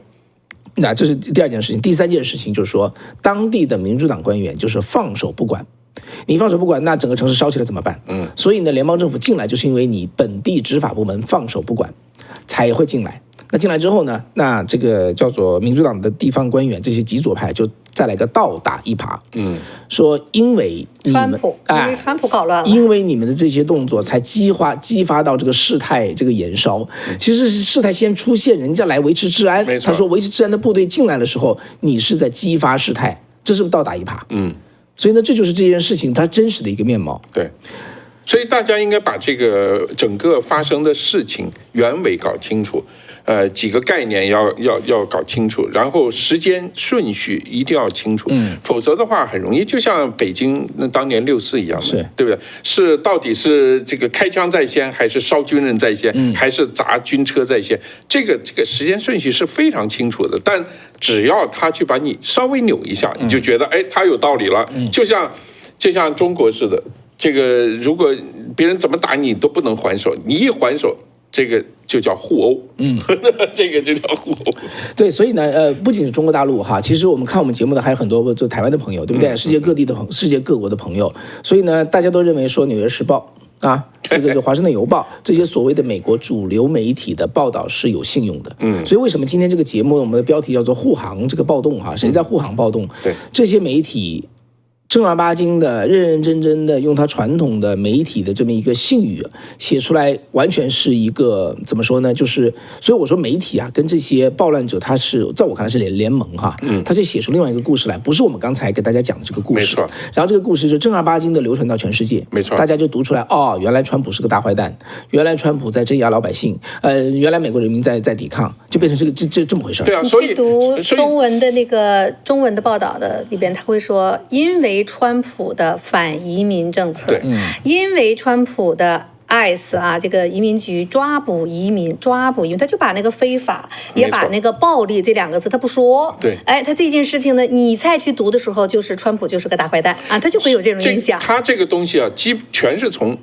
那这是第二件事情。第三件事情就是说，当地的民主党官员就是放手不管。你放手不管，那整个城市烧起来怎么办？所以呢，联邦政府进来就是因为你本地执法部门放手不管，才会进来。那进来之后呢，那这个叫做民主党的地方官员，这些极左派就再来个倒打一耙，说因为你们川普搞乱了，因为你们的这些动作才激发到这个事态这个延烧。其实是事态先出现，人家来维持治安。他说维持治安的部队进来的时候，你是在激发事态，这是不是倒打一耙？所以呢，这就是这件事情它真实的一个面貌。对。所以大家应该把这个整个发生的事情原委搞清楚。几个概念要搞清楚，然后时间顺序一定要清楚，否则的话很容易就像北京那当年6·4一样的，是对不对？是到底是这个开枪在先，还是烧军人在先，还是砸军车在先？这个时间顺序是非常清楚的，但只要他去把你稍微扭一下，你就觉得哎，他有道理了，就像中国似的，这个如果别人怎么打你都不能还手，你一还手。这个就叫互殴，这个就叫互殴。对，所以呢，不仅是中国大陆哈，其实我们看我们节目的还有很多就台湾的朋友，对不对？世界各地的世界各国的朋友，所以呢，大家都认为说《纽约时报》啊，这个就《华盛顿邮报》这些所谓的美国主流媒体的报道是有信用的。所以为什么今天这个节目我们的标题叫做护航这个暴动哈？谁在护航暴动？对，这些媒体。正儿八经的、认认真真的用他传统的媒体的这么一个信语写出来，完全是一个怎么说呢？就是所以我说媒体啊，跟这些暴乱者，他是在我看来是联盟哈，他就写出另外一个故事来，不是我们刚才给大家讲的这个故事。没错。然后这个故事就正儿八经的流传到全世界，没错。大家就读出来，哦，原来川普是个大坏蛋，原来川普在镇压老百姓，原来美国人民在抵抗，就变成这么回事。对啊，所以你去读中文的那个中文的报道的里边，他会说，因为川普的反移民政策，因为川普的ICE 啊，这个移民局抓捕移民，他就把那个非法也把那个暴力这2个字他不说。对，哎，他这件事情呢，你再去读的时候，就是川普就是个大坏蛋啊，他就会有这种印象。他这个东西啊，全是从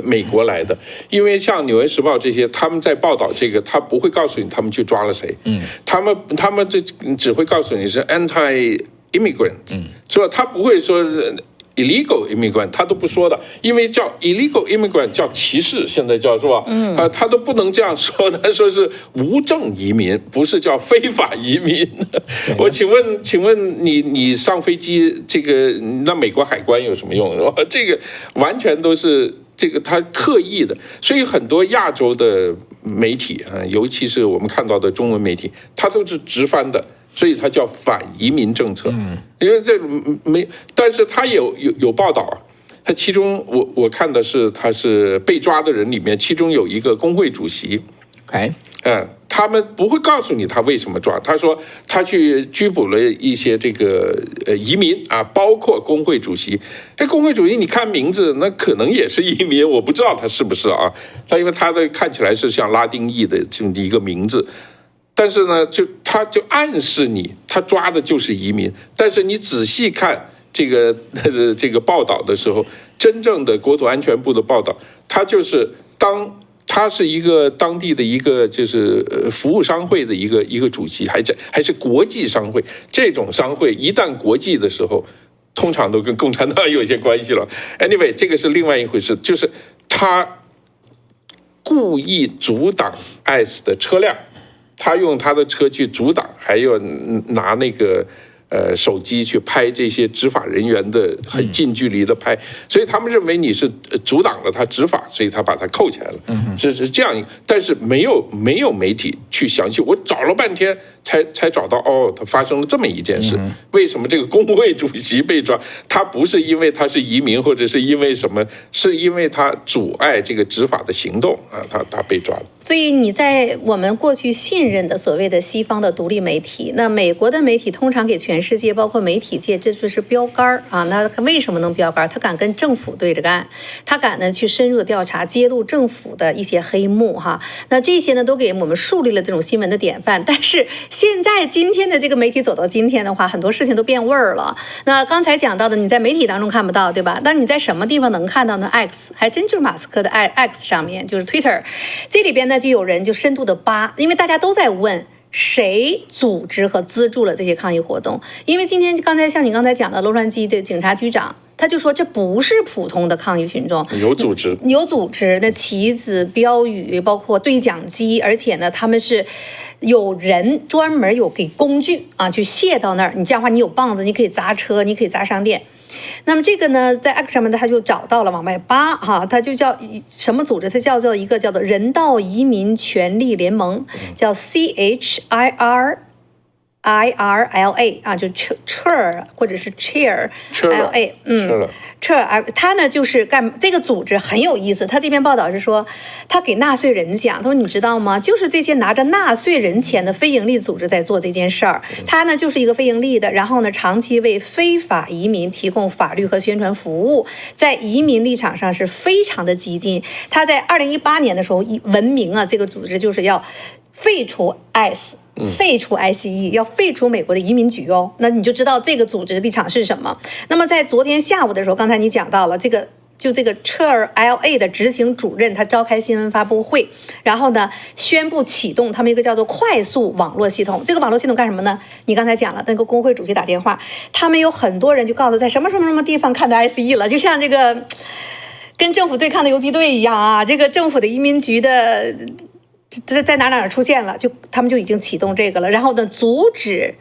美国来的，因为像《纽约时报》这些，他们在报道这个，他不会告诉你他们去抓了谁，他们这只会告诉你是 anti-immigrant，是吧？他不会说。illegal immigrant 他都不说的，因为叫 illegal immigrant 叫歧视，现在叫是吧？他都不能这样说，他说是无证移民，不是叫非法移民。我请问你上飞机这个，那美国海关有什么用？这个完全都是这个他刻意的，所以很多亚洲的媒体啊，尤其是我们看到的中文媒体，它都是直翻的。所以它叫反移民政策，因为这没，但是它有报道啊，它其中我看的是他是被抓的人里面，其中有一个工会主席，他们不会告诉你他为什么抓，他说他去拘捕了一些这个移民啊，包括工会主席。这工会主席你看名字，那可能也是移民，我不知道他是不是啊，他因为他的看起来是像拉丁裔的这么一个名字。但是呢，他就暗示你，他抓的就是移民。但是你仔细看这个报道的时候，真正的国土安全部的报道，他就是他是一个当地的一个就是服务商会的一个主席，还是国际商会。这种商会一旦国际的时候，通常都跟共产党有些关系了。Anyway， 这个是另外一回事，就是他故意阻挡 ICE 的车辆。他用他的车去阻挡，还有拿那个手机去拍这些执法人员的很近距离的拍，所以他们认为你是阻挡了他执法，所以他把他扣起来了。是这样一个，但是没有媒体去详细，我找了半天才找到他发生了这么一件事。为什么这个工会主席被抓？他不是因为他是移民，或者是因为什么，是因为他阻碍这个执法的行动啊，他被抓了。所以你在我们过去信任的所谓的西方的独立媒体，那美国的媒体通常给全世界，包括媒体界，这就是标杆啊。那为什么能标杆？他敢跟政府对着干，他敢呢去深入的调查，揭露政府的一些黑幕哈。那这些呢都给我们树立了这种新闻的典范。但是现在今天的这个媒体走到今天的话，很多事情都变味儿了。那刚才讲到的，你在媒体当中看不到，对吧？那你在什么地方能看到呢 ？X 还真就是马斯克的 X 上面，就是 Twitter， 这里边呢就有人就深度的扒，因为大家都在问。谁组织和资助了这些抗议活动？因为今天像你刚才讲的，洛杉矶的警察局长他就说这不是普通的抗议群众，有组织，那旗子、标语，包括对讲机，而且呢，他们是有人专门有给工具啊，去卸到那儿。你这样的话，你有棒子，你可以砸车，你可以砸商店。那么这个呢，在 X 上面他就找到了往外扒哈，他就叫什么组织？它叫做一个叫做人道移民权利联盟，叫 CHIR IRLA 啊，就 chair 或者是 chair，LA，它呢就是干这个组织很有意思。他这篇报道是说，他给纳税人讲，他说你知道吗？就是这些拿着纳税人钱的非营利组织在做这件事儿。他呢就是一个非营利的，然后呢长期为非法移民提供法律和宣传服务，在移民立场上是非常的激进。他在2018年的时候闻名啊，这个组织就是要废除 ICE。废除 ICE， 要废除美国的移民局哦，那你就知道这个组织的立场是什么。那么在昨天下午的时候，刚才你讲到了这个 Chair LA 的执行主任，他召开新闻发布会，然后呢宣布启动他们一个叫做快速网络系统。这个网络系统干什么呢？你刚才讲了，那个工会主席打电话，他们有很多人就告诉在什么地方看到 ICE 了，就像这个跟政府对抗的游击队一样啊，这个政府的移民局的。在哪出现了，他们就已经启动这个了，然后呢，阻止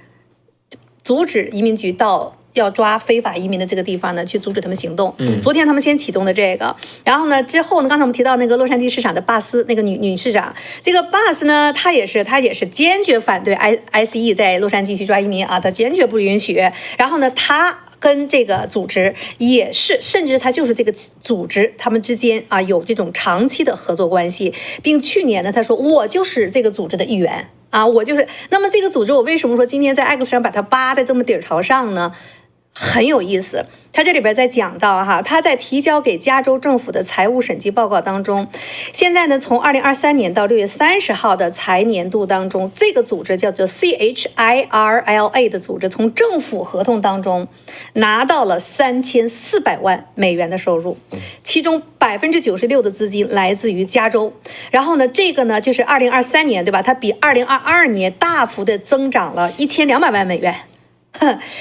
移民局到要抓非法移民的这个地方呢，去阻止他们行动。昨天他们先启动的这个，然后呢，之后呢，刚才我们提到那个洛杉矶市长的巴斯，那个女市长，这个巴斯呢，她也是坚决反对 ICE 在洛杉矶去抓移民啊，她坚决不允许。然后呢，她跟这个组织也是，甚至他就是这个组织，他们之间啊有这种长期的合作关系，并去年呢，他说我就是这个组织的一员啊，我就是。那么这个组织，我为什么说今天在 X 上把它扒在这么底儿朝上呢？很有意思，他这里边在讲到哈，他在提交给加州政府的财务审计报告当中，现在呢，从2023年到6月30号的财年度当中，这个组织叫做 CHIRLA 的组织，从政府合同当中拿到了3400万美元的收入，其中96%的资金来自于加州。然后呢，这个呢就是2023年，对吧？它比2022年大幅的增长了1200万美元。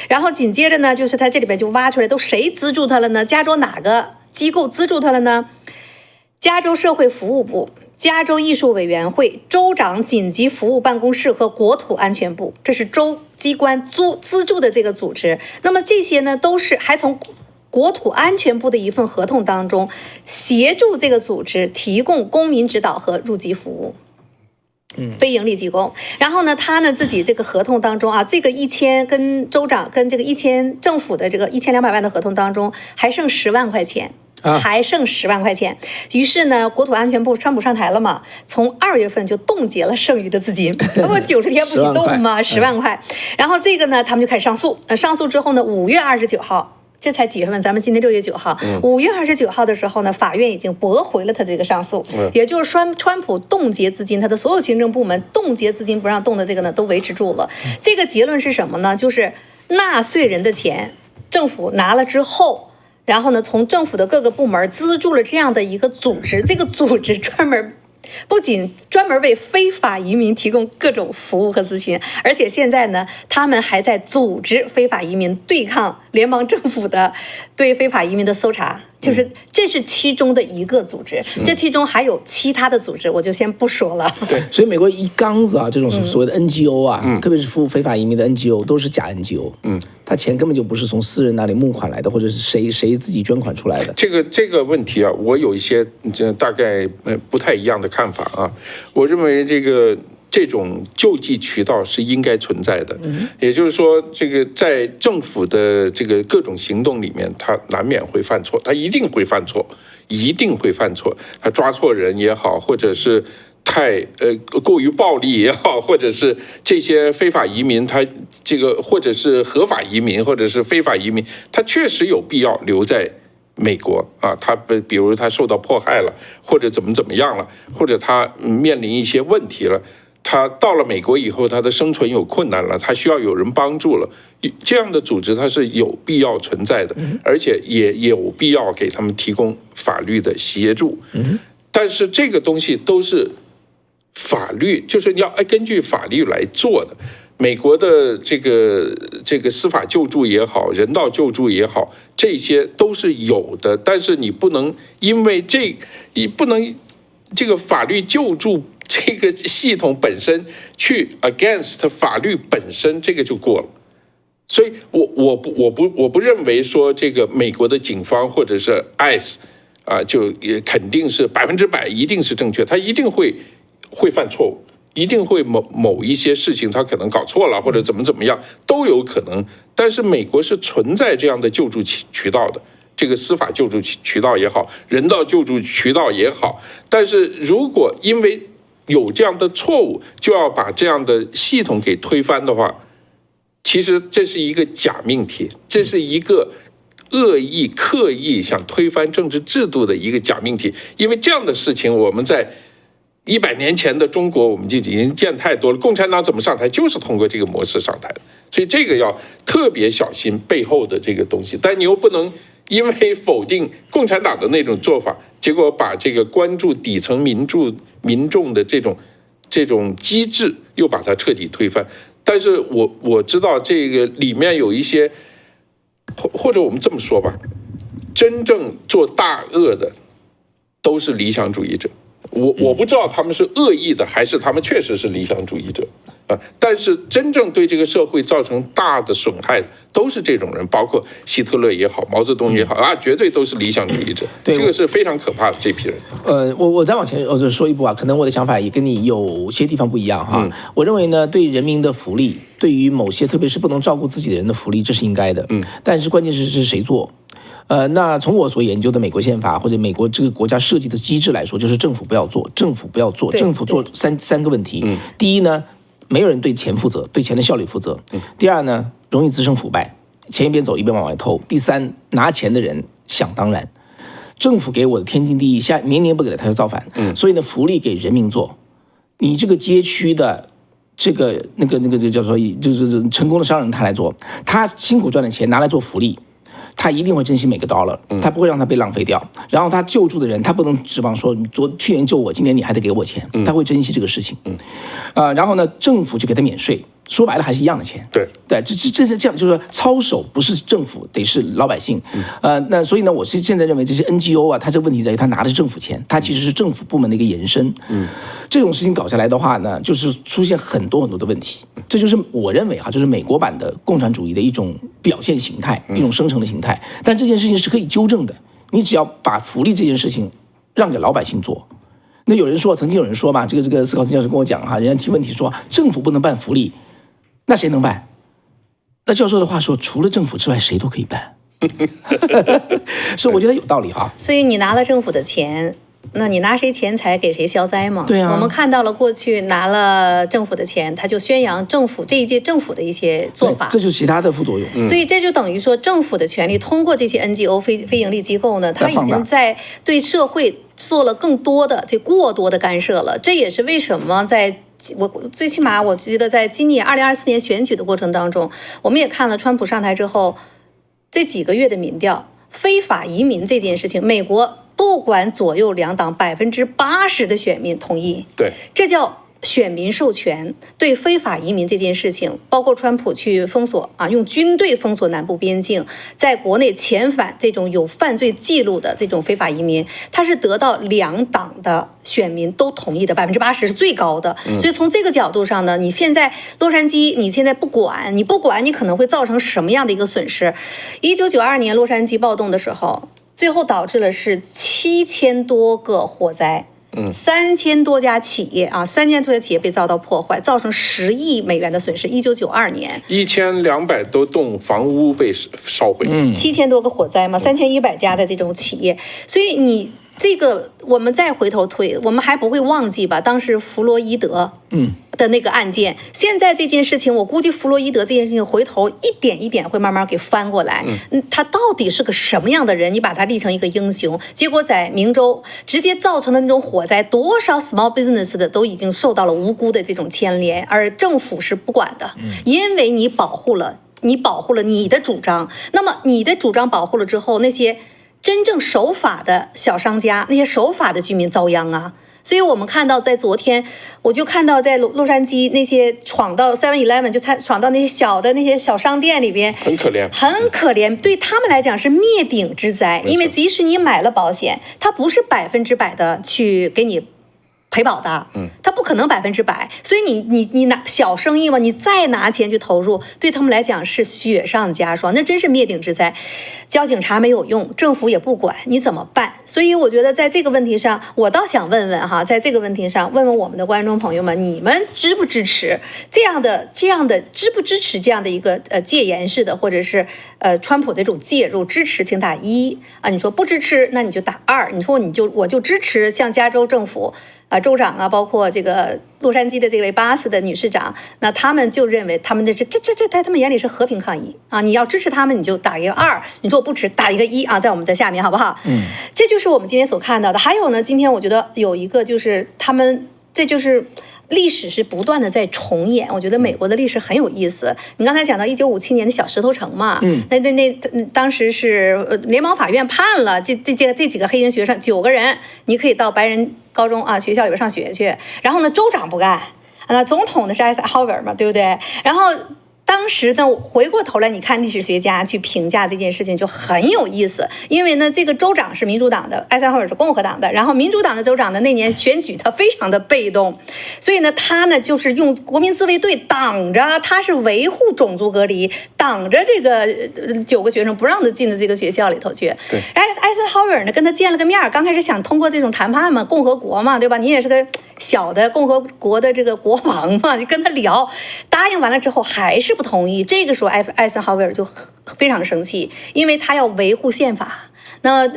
然后紧接着呢，就是他这里边就挖出来，都谁资助他了呢？加州哪个机构资助他了呢？加州社会服务部、加州艺术委员会、州长紧急服务办公室和国土安全部，这是州机关资助的这个组织。那么这些呢，都是还从国土安全部的一份合同当中协助这个组织提供公民指导和入籍服务。非营利机构，然后呢，他呢自己这个合同当中啊，这个1000跟州长跟这个1000政府的这个1200万的合同当中还剩10万块钱。还剩10万块钱，于是呢，国土安全部川普上台了嘛，从2月份就冻结了剩余的资金，那么90天不许动嘛，10万块。然后这个呢，他们就开始上诉，上诉之后呢，5月29号。这才几月份？咱们今天6月9号，5月29号的时候呢，法院已经驳回了他这个上诉，也就是川普冻结资金，他的所有行政部门冻结资金不让动的这个呢，都维持住了。这个结论是什么呢？就是纳税人的钱，政府拿了之后，然后呢，从政府的各个部门资助了这样的一个组织，这个组织不仅专门为非法移民提供各种服务和咨询，而且现在呢，他们还在组织非法移民，对抗联邦政府的对非法移民的搜查。就是这是其中的一个组织，这其中还有其他的组织，我就先不说了。对，所以美国一缸子啊，这种所谓的 NGO 啊，特别是服务非法移民的 NGO，都是假 NGO。他钱根本就不是从私人那里募款来的，或者是谁自己捐款出来的。这个问题啊，我有一些大概不太一样的看法啊。我认为这种救济渠道是应该存在的，也就是说，这个在政府的这个各种行动里面，他难免会犯错，他一定会犯错，他抓错人也好，或者是太过于暴力也好，或者是这些非法移民，他这个或者是合法移民，或者是非法移民，他确实有必要留在美国啊，他比如他受到迫害了，或者怎么样了，或者他面临一些问题了。他到了美国以后，他的生存有困难了，他需要有人帮助了。这样的组织它是有必要存在的，而且也有必要给他们提供法律的协助。但是这个东西都是法律，就是你要根据法律来做的。美国的这个司法救助也好，人道救助也好，这些都是有的。但是你不能因为你不能这个法律救助。这个系统本身去 against 法律本身，这个就过了。所以我不认为说这个美国的警方或者是 ICE 啊，就也肯定是100%一定是正确，他一定会犯错误，一定会某一些事情他可能搞错了，或者怎么样都有可能。但是美国是存在这样的救助渠道的，这个司法救助渠道也好，人道救助渠道也好。但是如果因为有这样的错误，就要把这样的系统给推翻的话，其实这是一个假命题，这是一个恶意刻意想推翻政治制度的一个假命题。因为这样的事情我们在100年前的中国我们就已经见太多了，共产党怎么上台就是通过这个模式上台的，所以这个要特别小心背后的这个东西。但你又不能因为否定共产党的那种做法，结果把这个关注底层民众的这种机制又把它彻底推翻。但是我知道这个里面有一些，或者我们这么说吧，真正做大恶的都是理想主义者。我不知道他们是恶意的，还是他们确实是理想主义者啊。但是真正对这个社会造成大的损害的都是这种人，包括希特勒也好，毛泽东也好啊，绝对都是理想主义者。这个是非常可怕的这批人。我再往前说一步啊，可能我的想法也跟你有些地方不一样哈。我认为呢，对人民的福利，对于某些特别是不能照顾自己的人的福利，这是应该的。但是关键是谁做？那从我所研究的美国宪法或者美国这个国家设计的机制来说，就是政府不要做，政府做三个问题。第一呢，没有人对钱负责，对钱的效率负责。第二呢，容易滋生腐败，钱一边走一边往外偷。第三，拿钱的人想当然，政府给我的天经地义，明年不给了他就造反。所以呢，福利给人民做，你这个街区的。这个叫做就是成功的商人他来做，他辛苦赚的钱拿来做福利，他一定会珍惜每个 dollar， 他不会让他被浪费掉。然后他救助的人，他不能指望说去年救我，今年你还得给我钱，他会珍惜这个事情。然后呢，政府就给他免税，说白了还是一样的钱。对，这是这样，就是说操守不是政府，得是老百姓。那所以呢，我是现在认为这些 NGO 啊，它这个问题在于它拿的是政府钱，它其实是政府部门的一个延伸。这种事情搞下来的话呢，就是出现很多的问题。这就是我认为哈，就是美国版的共产主义的一种表现形态，一种生成的形态。但这件事情是可以纠正的，你只要把福利这件事情让给老百姓做。那曾经有人说嘛，这个斯考森教授跟我讲哈，人家提问题说政府不能办福利，那谁能办？那教授的话说，除了政府之外，谁都可以办。所以我觉得有道理哈。所以你拿了政府的钱，那你拿谁钱财给谁消灾嘛？对啊，我们看到了过去拿了政府的钱，他就宣扬这一届政府的一些做法，这就是其他的副作用。所以这就等于说，政府的权利通过这些 NGO 非盈利机构呢，它已经在对社会做了更多的过多的干涉了。这也是为什么最起码我觉得在今年2024年选举的过程当中，我们也看了川普上台之后这几个月的民调，非法移民这件事情，美国不管左右两党80%的选民同意，对，这叫选民授权。对非法移民这件事情，包括川普去封锁用军队封锁南部边境，在国内遣返这种有犯罪记录的这种非法移民，他是得到两党的选民都同意的，80%是最高的。所以从这个角度上呢，你现在洛杉矶，你现在不管，你可能会造成什么样的一个损失？1992年洛杉矶暴动的时候，最后导致了是7000多个火灾，3000多家企业3000多家企业被遭到破坏，造成10亿美元的损失。1992年，1200多栋房屋被烧毁，7000多个火灾嘛，3100家的这种企业，所以你这个我们再回头推，我们还不会忘记吧？当时弗洛伊德的那个案件，现在这件事情，我估计弗洛伊德这件事情回头一点一点会慢慢给翻过来。他到底是个什么样的人？你把他立成一个英雄，结果在明州直接造成的那种火灾，多少 small business 的都已经受到了无辜的这种牵连，而政府是不管的，因为你保护了你的主张，那么你的主张保护了之后，那些真正守法的小商家，那些守法的居民遭殃啊。所以我们看到，在昨天，我就看到在洛杉矶那些闯到 7-Eleven 就闯到那些小商店里边，很可怜，对他们来讲是灭顶之灾。因为即使你买了保险，它不是100%的去给你赔保的，他不可能100%，所以你拿小生意嘛，你再拿钱去投入，对他们来讲是雪上加霜，那真是灭顶之灾。交警察没有用，政府也不管，你怎么办？所以我觉得在这个问题上，我倒想问问哈，在这个问题上问问我们的观众朋友们，你们支不支持这样的支不支持这样的一个戒严式的，或者是川普的这种介入？支持请打1啊，你说不支持，那你就打2。你说我就支持像加州政府。州长啊，包括这个洛杉矶的这位巴斯的女市长，那他们就认为他们的这在他们眼里是和平抗议啊！你要支持他们，你就打一个2；你说我不支持，打一个1啊，在我们的下面好不好？这就是我们今天所看到的。还有呢，今天我觉得有一个就是他们，这就是历史是不断的在重演。我觉得美国的历史很有意思。你刚才讲到1957年的小石头城嘛，那当时是联邦法院判了这几个黑人学生9个人，你可以到白人高中啊学校里边上学去。然后呢，州长不干，那总统的是艾森豪威尔嘛，对不对？然后当时呢，回过头来你看历史学家去评价这件事情就很有意思，因为呢，这个州长是民主党的，艾森豪威尔是共和党的，然后民主党的州长呢那年选举他非常的被动，所以呢他呢就是用国民自卫队挡着，他是维护种族隔离，挡着这个9个学生不让他进的这个学校里头去。对，艾森豪威尔呢跟他见了个面，刚开始想通过这种谈判嘛，共和国嘛，对吧？你也是个小的共和国的这个国王嘛，就跟他聊，答应完了之后还是不同意。这个时候艾森豪威尔就非常生气，因为他要维护宪法，那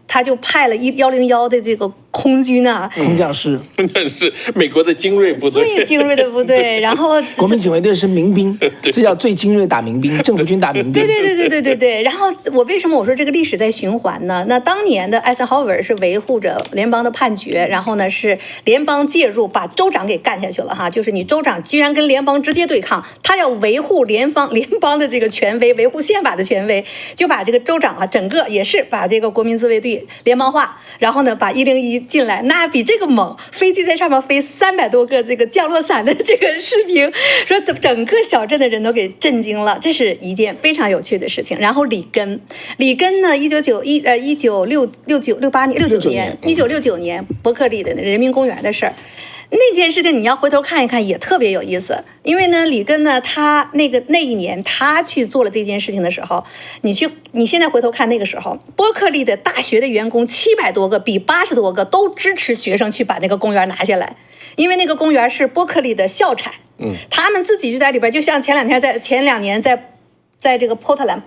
他就派了101的这个空军啊，空降师，那是美国的精锐部队，最精锐的部队。然后国民警卫队是民兵，这叫最精锐打民兵，政府军打民兵。对。然后为什么我说这个历史在循环呢？那当年的艾森豪威尔是维护着联邦的判决，然后呢是联邦介入把州长给干下去了哈，就是你州长居然跟联邦直接对抗，他要维护联邦的这个权威，维护宪法的权威，就把这个州长啊整个也是把这个国民自卫队联邦化，然后呢把101进来，那比这个猛，飞机在上面飞300多个这个降落伞的这个视频，说整个小镇的人都给震惊了，这是一件非常有趣的事情。然后里根呢1969年伯克利的人民公园的事儿。那件事情你要回头看一看，也特别有意思。因为呢，里根呢，他那一年他去做了这件事情的时候，你现在回头看那个时候，伯克利的大学的员工700多个，比80多个都支持学生去把那个公园拿下来，因为那个公园是伯克利的校产。他们自己就在里边，就像前2年在这个波特兰，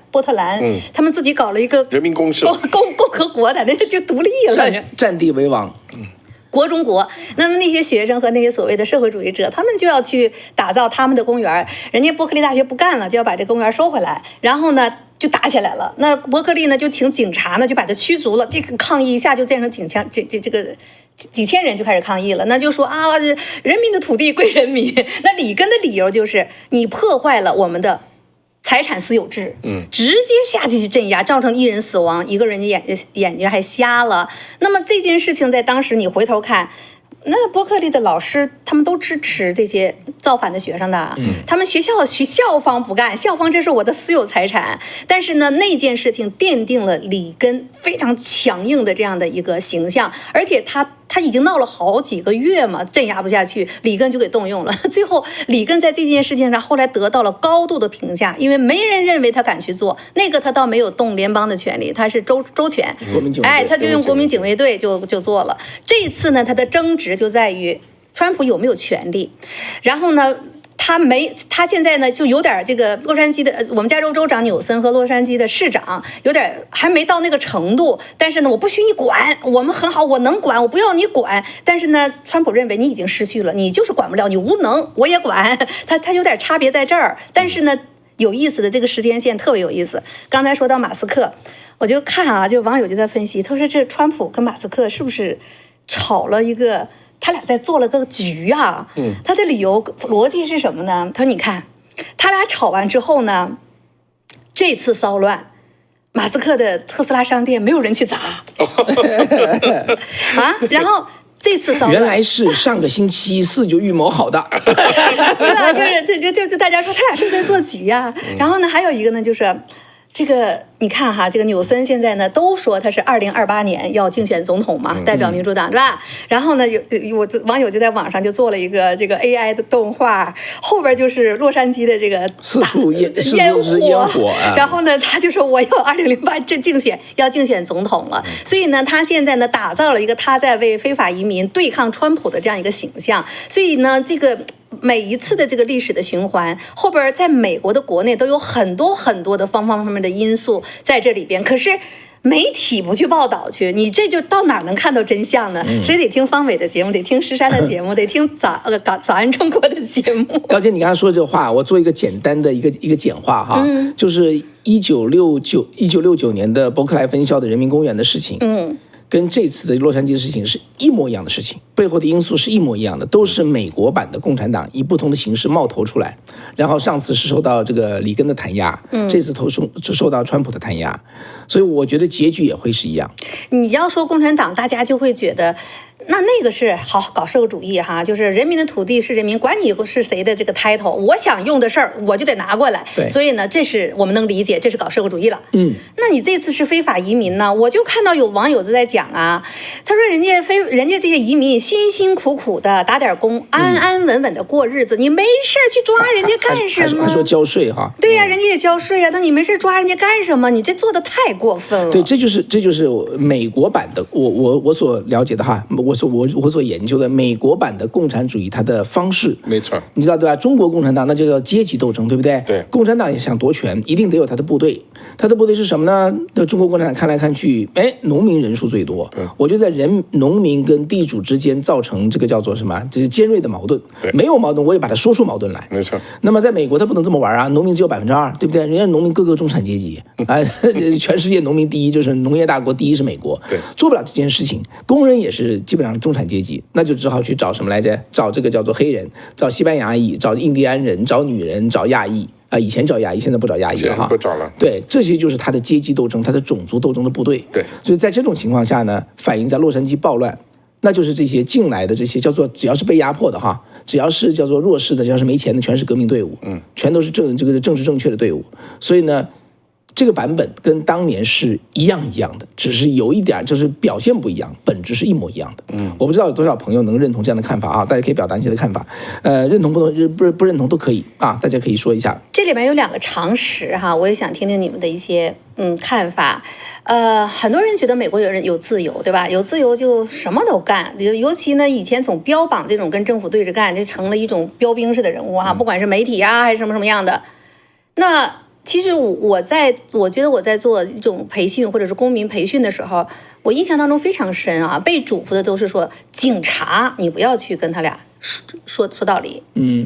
他们自己搞了一个人民公社，共和国的，那就独立了，占地为王。国中国，那么那些学生和那些所谓的社会主义者，他们就要去打造他们的公园，人家伯克利大学不干了，就要把这公园收回来，然后呢就打起来了。那伯克利呢就请警察呢就把他驱逐了，这个抗议一下就变成这个几千人就开始抗议了，那就说啊，人民的土地归人民。那里根的理由就是你破坏了我们的财产私有制，直接下去镇压，造成1人死亡，1个人眼睛还瞎了。那么这件事情在当时你回头看，那伯克利的老师他们都支持这些造反的学生的，他们学校方不干，校方这是我的私有财产。但是呢，那件事情奠定了里根非常强硬的这样的一个形象，而且他已经闹了好几个月嘛，镇压不下去，里根就给动用了。最后，里根在这件事情上后来得到了高度的评价，因为没人认为他敢去做那个，他倒没有动联邦的权利，他是州权，他就用国民警卫队就做了。这次呢，他的争执就在于川普有没有权利，然后呢。他现在呢就有点这个洛杉矶的我们加州州长纽森和洛杉矶的市长有点还没到那个程度，但是呢我不许你管，我们很好，我能管，我不要你管。但是呢，川普认为你已经失去了，你就是管不了，你无能，我也管。他有点差别在这儿。但是呢，有意思的这个时间线特别有意思。刚才说到马斯克，我就看啊，就网友就在分析，他说这川普跟马斯克是不是炒了一个？他俩在做了个局啊，他的理由逻辑是什么呢？他说：“你看，他俩吵完之后呢，这次骚乱，马斯克的特斯拉商店没有人去砸啊，然后这次骚乱原来是上个星期4就预谋好的，对吧？就是大家说他俩是不是在做局呀？然后呢，还有一个呢，就是这个你看哈，这个纽森现在呢都说他是2028年要竞选总统嘛，代表民主党，对吧？然后呢，网友就在网上就做了一个这个 AI 的动画，后边就是洛杉矶的这个四处烟火，然后呢，他就说我要2008要竞选总统了，所以呢，他现在呢打造了一个他在为非法移民对抗川普的这样一个形象，所以呢，这个。每一次的这个历史的循环，后边在美国的国内都有很多很多的方方面面的因素在这里边，可是媒体不去报道去，你这就到哪能看到真相呢？谁得听方伟的节目，得听石山的节目，得听早安中国的节目。高姐，你刚才说的这个话，我做一个简单的一个简化哈，就是1969年的伯克莱分校的人民公园的事情，跟这次的洛杉矶的事情是一模一样的事情，背后的因素是一模一样的，都是美国版的共产党以不同的形式冒头出来，然后上次是受到这个里根的弹压，这次受到川普的弹压，所以我觉得结局也会是一样。你要说共产党，大家就会觉得。那个是好搞社会主义哈，就是人民的土地是人民，管你是谁的这个 title， 我想用的事儿我就得拿过来。所以呢，这是我们能理解，这是搞社会主义了。那你这次是非法移民呢？我就看到有网友就在讲啊，他说人家这些移民辛辛苦苦的打点工，安安稳稳的过日子，你没事去抓人家干什么？还说交税哈？对呀，人家也交税呀，那你没事抓人家干什么？你这做的太过分了。对，这就是美国版的，我所了解的哈，我所研究的美国版的共产主义，它的方式，没错，你知道对吧？中国共产党那就叫阶级斗争，对不对？对，共产党也想夺权，一定得有他的部队，他的部队是什么呢？中国共产党看来看去，农民人数最多，我就在农民跟地主之间造成这个叫做什么？这是尖锐的矛盾。没有矛盾，我也把它说出矛盾来。没错。那么在美国，他不能这么玩啊，农民只有2%，对不对？人家农民个中产阶级啊，全世界农民第一，就是农业大国第一是美国，对，做不了这件事情，工人也是基本上中产阶级，那就只好去找什么来着？找这个叫做黑人，找西班牙裔，找印第安人，找女人，找亚裔啊。以前找亚裔，现在不找亚裔了哈，不找了。对，这些就是他的阶级斗争，他的种族斗争的部队。对，所以在这种情况下呢，反映在洛杉矶暴乱，那就是这些进来的这些叫做只要是被压迫的哈，只要是叫做弱势的，只要是没钱的，全是革命队伍，全都是政治正确的队伍。所以呢。这个版本跟当年是一样的，只是有一点就是表现不一样，本质是一模一样的。我不知道有多少朋友能认同这样的看法啊？大家可以表达你的看法，认同不认同都可以啊，大家可以说一下。这里面有2个常识哈，我也想听听你们的一些看法。很多人觉得美国有自由，对吧？有自由就什么都干，尤其呢，以前总标榜这种跟政府对着干，就成了一种标兵式的人物哈，不管是媒体啊还是什么样的，那。其实我觉得我在做一种培训或者是公民培训的时候，我印象当中非常深啊，被嘱咐的都是说，警察你不要去跟他俩说道理，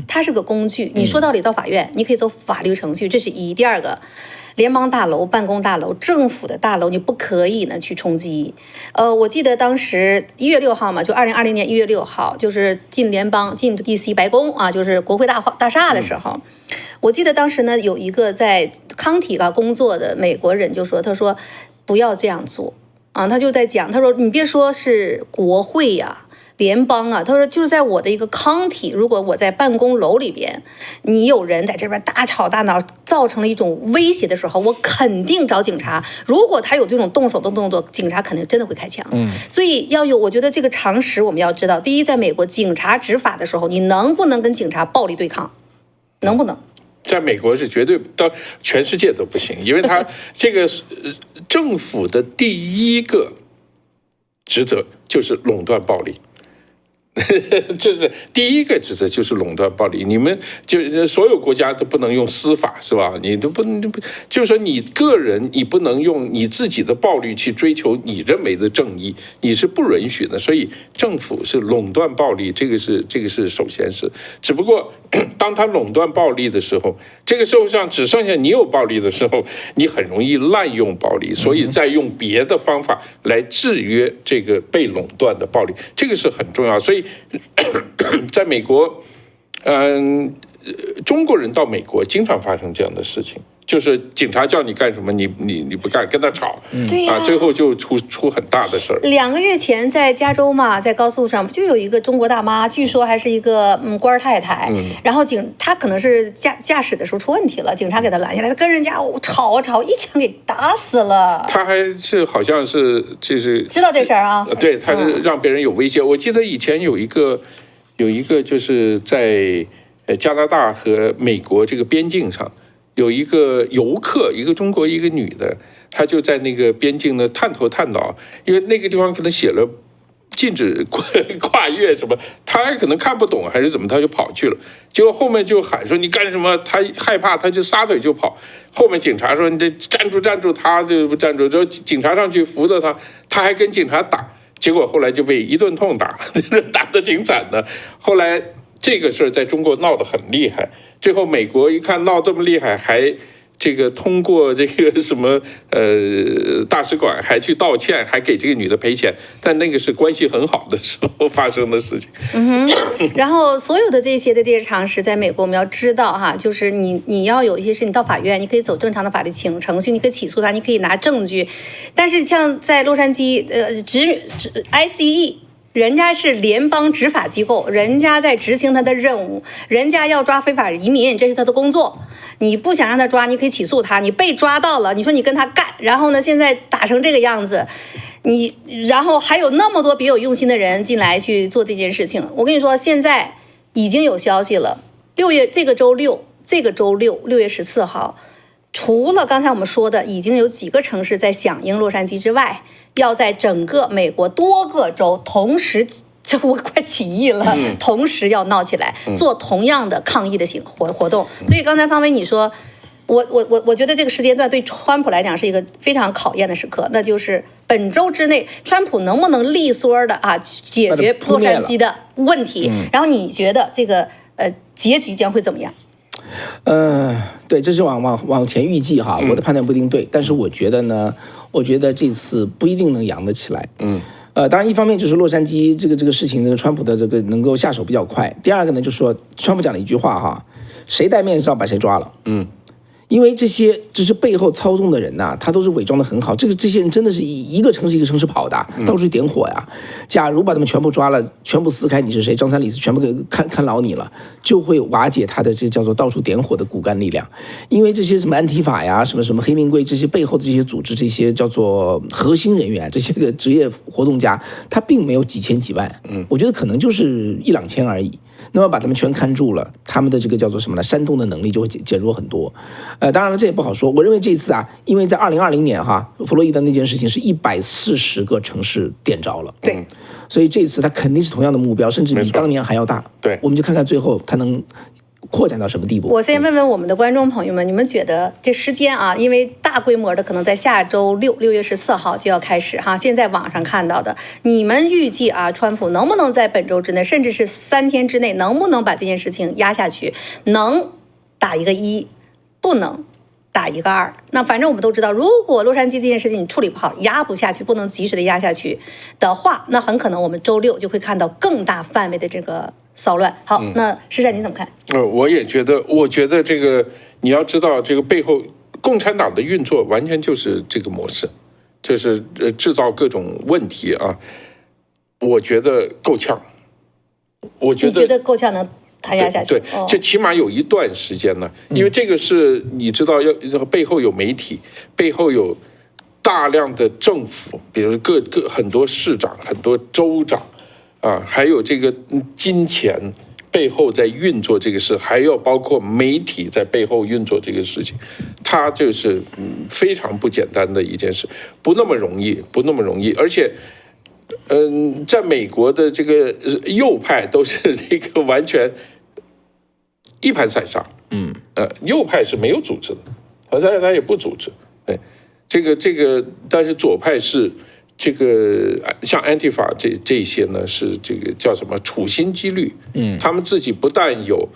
他是个工具，你说道理到法院，你可以走法律程序，这是一。第二个，联邦大楼、办公大楼、政府的大楼，你不可以呢去冲击。我记得当时1月6号嘛，就2020年1月6号，就是进 DC 白宫啊，就是国会大厦的时候。我记得当时呢，有一个在康体工作的美国人就说，他说不要这样做啊，他就在讲，他说你别说是国会呀、联邦啊，他说就是在我的一个康体，如果我在办公楼里边，你有人在这边大吵大闹，造成了一种威胁的时候，我肯定找警察。如果他有这种动手的动作，警察肯定真的会开枪。所以我觉得这个常识我们要知道。第一，在美国警察执法的时候，你能不能跟警察暴力对抗？能不能？在美国是绝对，到全世界都不行，因为他这个政府的第一个职责就是垄断暴力。就是第一个职责就是垄断暴力，你们就所有国家都不能用司法，是吧？你都不，就是说你个人你不能用你自己的暴力去追求你认为的正义，你是不允许的。所以政府是垄断暴力，这个是首先是，只不过当他垄断暴力的时候，这个社会上只剩下你有暴力的时候，你很容易滥用暴力，所以再用别的方法来制约这个被垄断的暴力，这个是很重要。所以在美国，中国人到美国经常发生这样的事情，就是警察叫你干什么，你不干，跟他吵，对呀，最后就出很大的事儿。2个月前在加州嘛，在高速上就有一个中国大妈，据说还是一个官太太，然后她可能是驾驶的时候出问题了，警察给她拦下来，她跟人家吵，一枪给打死了。她还是好像是就是知道这事儿啊？对，她是让别人有威胁。我记得以前有一个就是在加拿大和美国这个边境上。有一个游客，一个中国一个女的，她就在那个边境呢探头探脑，因为那个地方可能写了禁止跨越什么，她可能看不懂还是怎么，她就跑去了。结果后面就喊说你干什么？她害怕，她就撒腿就跑。后面警察说你得站住，她就不站住，之后警察上去扶着她，她还跟警察打，结果后来就被一顿痛打，打得挺惨的。后来这个事儿在中国闹得很厉害。最后美国一看闹这么厉害，还这个通过这个什么大使馆还去道歉，还给这个女的赔钱，但那个是关系很好的时候发生的事情。然后所有的这些常识，在美国我们要知道哈，就是你要有一些事，你到法院，你可以走正常的法律程序，你可以起诉他，你可以拿证据，但是像在洛杉矶ICE。人家是联邦执法机构，人家在执行他的任务，人家要抓非法移民，这是他的工作。你不想让他抓，你可以起诉他。你被抓到了，你说你跟他干，然后呢，现在打成这个样子，然后还有那么多别有用心的人进来去做这件事情。我跟你说，现在已经有消息了，这个周六6月14号。除了刚才我们说的，已经有几个城市在响应洛杉矶之外，要在整个美国多个州同时，这我快起义了，同时要闹起来，做同样的抗议的活动。所以刚才方薇你说，我觉得这个时间段对川普来讲是一个非常考验的时刻，那就是本周之内，川普能不能利索的解决洛杉矶的问题？然后你觉得这个结局将会怎么样？对，这是往前预计哈，我的判断不一定对，但是我觉得呢，这次不一定能扬得起来。当然一方面就是洛杉矶这个事情，这个川普的这个能够下手比较快。第二个呢，就是说川普讲了一句话哈，谁戴面罩把谁抓了。因为这些就是背后操纵的人呐，他都是伪装的很好。这些人真的是一个城市一个城市跑的，到处去点火呀。假如把他们全部抓了，全部撕开你是谁，张三李四全部给看牢你了，就会瓦解他的这叫做到处点火的骨干力量。因为这些什么安提法呀，什么黑名贵这些背后的这些组织，这些叫做核心人员，这些个职业活动家，他并没有几千几万，我觉得可能就是1、2千而已。那么把他们全看住了，他们的这个叫做什么呢？煽动的能力就会减弱很多。当然了，这也不好说。我认为这次因为在2020年弗洛伊德那件事情是140个城市点着了，对，所以这次他肯定是同样的目标，甚至比当年还要大。对，我们就看看最后他能扩展到什么地步？我先问问我们的观众朋友们，你们觉得这时间因为大规模的可能在下周6月14号就要开始现在网上看到的，你们预计川普能不能在本周之内，甚至是3天之内，能不能把这件事情压下去？能打一个1，不能打一个2。那反正我们都知道，如果洛杉矶这件事情你处理不好，压不下去，不能及时的压下去的话，那很可能我们周6就会看到更大范围的这个骚乱。好，那施战你怎么看？我也觉得，我觉得这个你要知道，这个背后共产党的运作完全就是这个模式，就是制造各种问题啊。我觉得够呛，你觉得够呛能他压下去？对，就起码有一段时间呢，因为这个是你知道要背后有媒体，背后有大量的政府，比如很多市长、很多州长。还有这个金钱背后在运作这个事，还要包括媒体在背后运作这个事情，它就是非常不简单的一件事，不那么容易，而且，在美国的这个右派都是这个完全一盘散沙，右派是没有组织的，他也不组织，对，这个，但是左派是。这个像安提法这些呢，是这个叫什么处心积虑，他们自己不但有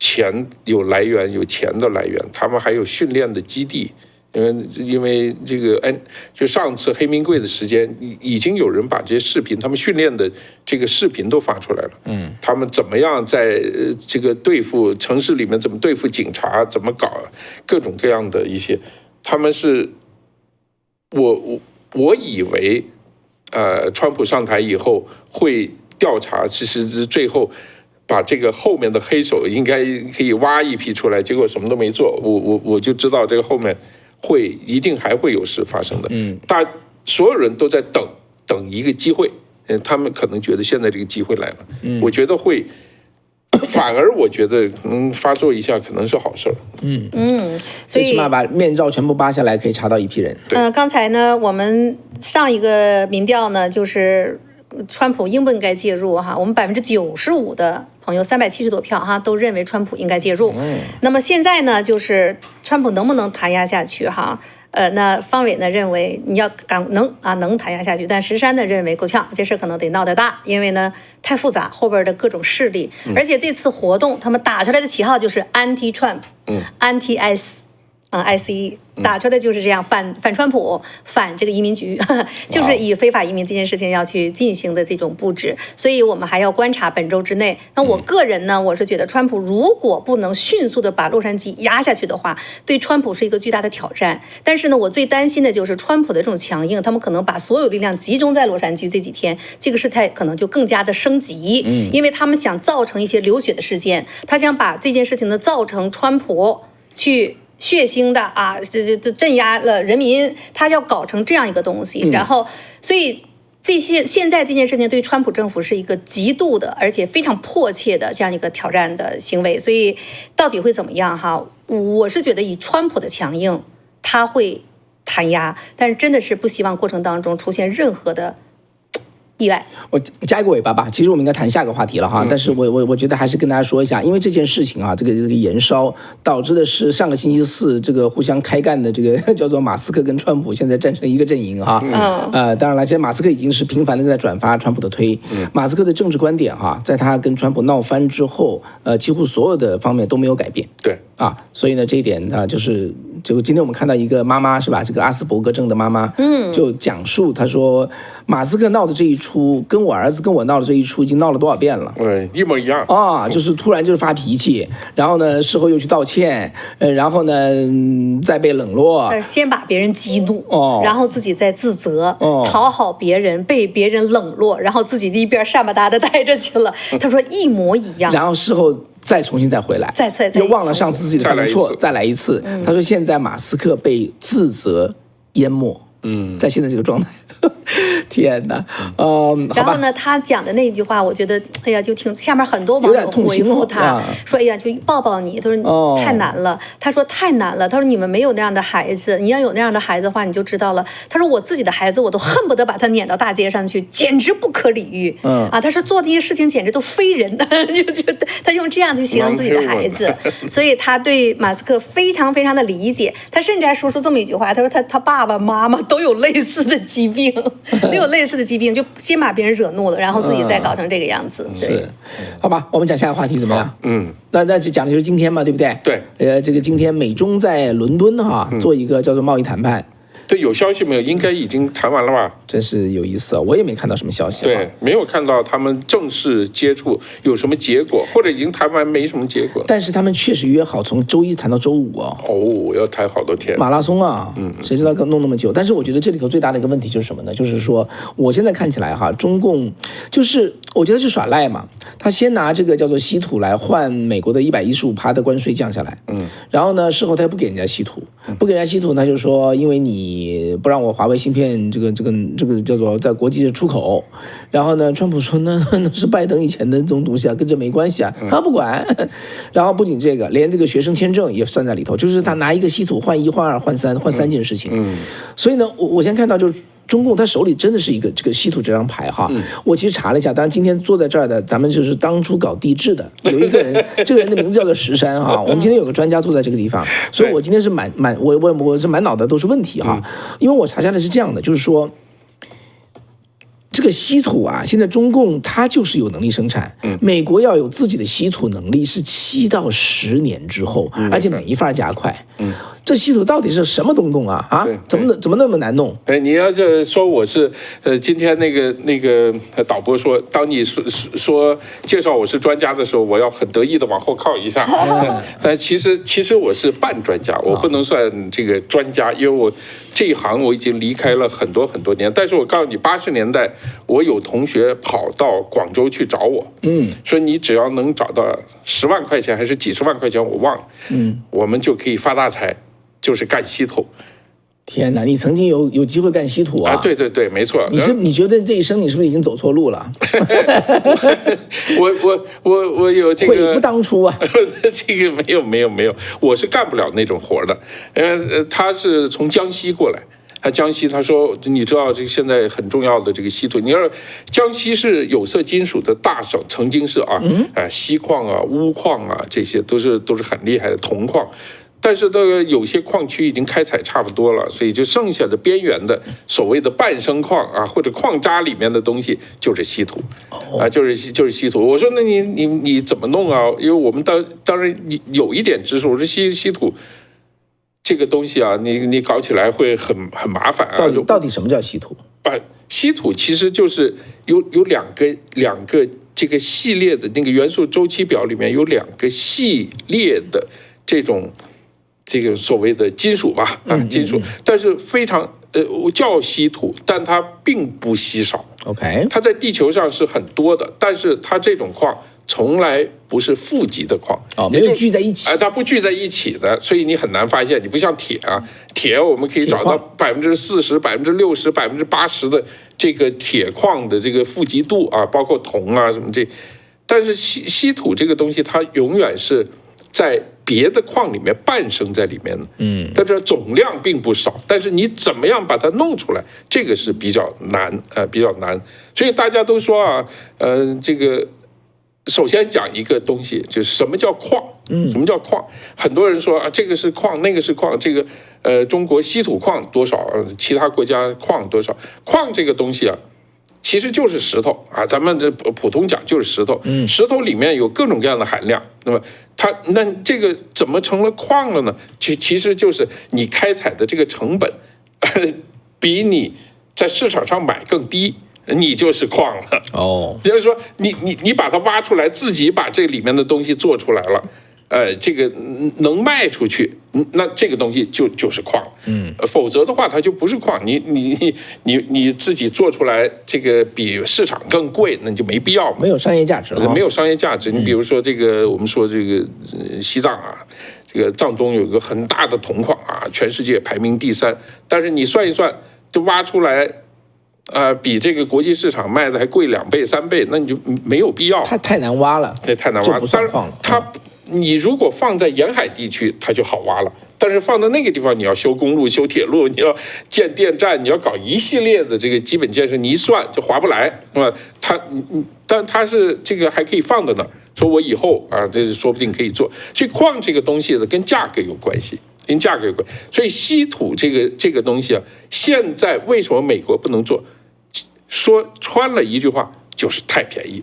钱有来源，有钱的来源，他们还有训练的基地，因为这个就上次黑名贵的时间，已经有人把这些视频，他们训练的这个视频都发出来了。他们怎么样在这个对付城市里面怎么对付警察，怎么搞各种各样的一些，他们是，我以为，川普上台以后会调查，其实是最后。把这个后面的黑手应该可以挖一批出来，结果什么都没做，我就知道这个后面一定还会有事发生的。所有人都在等一个机会，他们可能觉得现在这个机会来了，我觉得会，反而我觉得发作一下可能是好事儿。所以起码把面罩全部扒下来，可以查到一批人。刚才呢，我们上一个民调呢，就是川普应不应该介入哈？我们95%的朋友370多票哈，都认为川普应该介入。那么现在呢，就是川普能不能弹压下去哈？那方伟呢认为你要能弹压下去，但石山呢认为够呛，这事可能得闹得大，因为呢太复杂，后边的各种势力，而且这次活动他们打出来的旗号就是 anti-Trump，anti-ICE。ICE 打出的就是这样反川普，反这个移民局，就是以非法移民这件事情要去进行的这种布置，所以我们还要观察本周之内。那我个人呢，我是觉得川普如果不能迅速的把洛杉矶压下去的话，对川普是一个巨大的挑战。但是呢，我最担心的就是川普的这种强硬，他们可能把所有力量集中在洛杉矶这几天，这个事态可能就更加的升级，因为他们想造成一些流血的事件，他想把这件事情呢造成川普去。血腥的这镇压了人民，他要搞成这样一个东西，然后，所以现在这件事情对川普政府是一个极度的，而且非常迫切的这样一个挑战的行为，所以到底会怎么样哈？我是觉得以川普的强硬，他会弹压，但是真的是不希望过程当中出现任何的意外。我加一个尾巴吧，其实我们应该谈下个话题了哈，但是我觉得还是跟大家说一下，因为这件事情啊，这个延烧导致的是上个星期四这个互相开干的这个叫做马斯克跟川普现在站成一个阵营哈。当然了，现在马斯克已经是频繁的在转发川普的推，马斯克的政治观点哈，在他跟川普闹翻之后，几乎所有的方面都没有改变。对所以呢，这一点就是今天我们看到一个妈妈是吧？这个阿斯伯格症的妈妈，就讲述她说，马斯克闹的这一出，跟我儿子跟我闹的这一出，已经闹了多少遍了？一模一样就是突然就是发脾气，然后呢，事后又去道歉，然后呢，再被冷落，先把别人激怒，然后自己再自责，讨好别人，被别人冷落，然后自己一边善不搭的待着去了。他说一模一样，然后事后再重新回来，又忘了上次自己的犯错，再来一次。他说现在马斯克被自责淹没，在现在这个状态，天哪，然后呢，他讲的那句话，我觉得，哎呀，就挺下面很多网友回复他说，哎呀，就抱抱你，他说太难了，他说太难了，他说你们没有那样的孩子，你要有那样的孩子的话，你就知道了。他说我自己的孩子，我都恨不得把他撵到大街上去，简直不可理喻。他说做这些事情简直都非人的，就他用这样去形容自己的孩子，所以他对马斯克非常非常的理解。他甚至还说出这么一句话，他说他爸爸妈妈都有类似的疾病，都有类似的疾病，就先把别人惹怒了，然后自己再搞成这个样子。是，好吧，我们讲下个话题怎么样？那就讲的就是今天嘛，对不对？对，这个今天美中在伦敦做一个叫做贸易谈判。对，有消息没有？应该已经谈完了吧？真是有意思我也没看到什么消息。对，没有看到他们正式接触有什么结果，或者已经谈完没什么结果。但是他们确实约好从周一谈到周五要谈好多天，马拉松谁知道弄那么久？但是我觉得这里头最大的一个问题就是什么呢？就是说，我现在看起来中共就是我觉得是耍赖嘛，他先拿这个叫做稀土来换美国的115%的关税降下来，然后呢，事后他又不给人家稀土，他就说因为你不让我华为芯片这个叫做在国际的出口，然后呢，川普说那是拜登以前的这种东西跟这没关系他不管，然后不仅这个，连这个学生签证也算在里头，就是他拿一个稀土换1换2换3换3件事情，所以呢，我先看到就是。中共他手里真的是一个这个稀土这张牌我其实查了一下，当然今天坐在这儿的咱们就是当初搞地质的有一个人，这个人的名字叫做石山我们今天有个专家坐在这个地方，所以我今天是我是满脑袋都是问题因为我查下来是这样的，就是说。这个稀土现在中共它就是有能力生产，美国要有自己的稀土能力是7到10年之后，而且没法加快。这稀土到底是什么东东啊？啊，怎么那么难弄？哎，你要是说我是今天那个导播说，当你说介绍我是专家的时候，我要很得意的往后靠一下。但其实我是半专家，我不能算这个专家，因为我这一行我已经离开了很多年。但是我告诉你，80年代我有同学跑到广州去找我，说你只要能找到10万块钱还是几十万块钱，我忘了，我们就可以发大财，就是干稀土。天哪，你曾经有机会干稀土啊？对，没错。你觉得这一生你是不是已经走错路了？我有这个悔不当初啊！这个没有，我是干不了那种活的。他是从江西过来。江西，他说，你知道这个现在很重要的这个稀土，你要江西是有色金属的大省，曾经是啊，锡矿啊、钨矿啊，这些都是很厉害的铜矿。但是这个有些矿区已经开采差不多了，所以就剩下的边缘的所谓的半生矿啊，或者矿渣里面的东西就是稀土，就是稀土。我说那你怎么弄啊？因为我们当然有一点知识，我说稀土这个东西啊，你搞起来会很麻烦啊。到底什么叫稀土？稀土其实就是有两个这个系列的那个元素周期表里面有2个系列的这个所谓的金属吧，金属，但是非常叫稀土，但它并不稀少。OK， 它在地球上是很多的，但是它这种矿从来不是富集的矿，没有聚在一起，它不聚在一起的，所以你很难发现。你不像铁啊，铁我们可以找到40%、60%、80%的这个铁矿的这个富集度啊，包括铜啊什么这，但是稀土这个东西，它永远是在别的矿里面伴生在里面的，但是总量并不少，但是你怎么样把它弄出来，这个是比较难，所以大家都说啊，这个首先讲一个东西，就是什么叫矿，什么叫矿？很多人说啊，这个是矿，那个是矿，这个中国稀土矿多少，其他国家矿多少？矿这个东西啊，其实就是石头啊，咱们这普通讲就是石头，石头里面有各种各样的含量，那么那这个怎么成了矿了呢？其实就是你开采的这个成本，比你在市场上买更低，你就是矿了。就是说你把它挖出来，自己把这里面的东西做出来了。这个能卖出去，那这个东西就是矿，否则的话它就不是矿。你自己做出来，这个比市场更贵，那你就没必要嘛，没有商业价值，没有商业价值。你比如说这个，我们说这个西藏啊，这个藏中有一个很大的铜矿啊，全世界排名第3，但是你算一算，就挖出来。比这个国际市场卖的还贵2倍3倍，那你就没有必要。它太难挖了，这太难挖，不算矿了。你如果放在沿海地区，它就好挖了。但是放到那个地方，你要修公路、修铁路，你要建电站，你要搞一系列的这个基本建设，你一算就划不来，是吧？但它是这个还可以放在那儿，说我以后啊，这说不定可以做。所以矿这个东西呢，跟价格有关系。跟价格有关，所以稀土这个东西啊，现在为什么美国不能做？说穿了一句话，就是太便宜，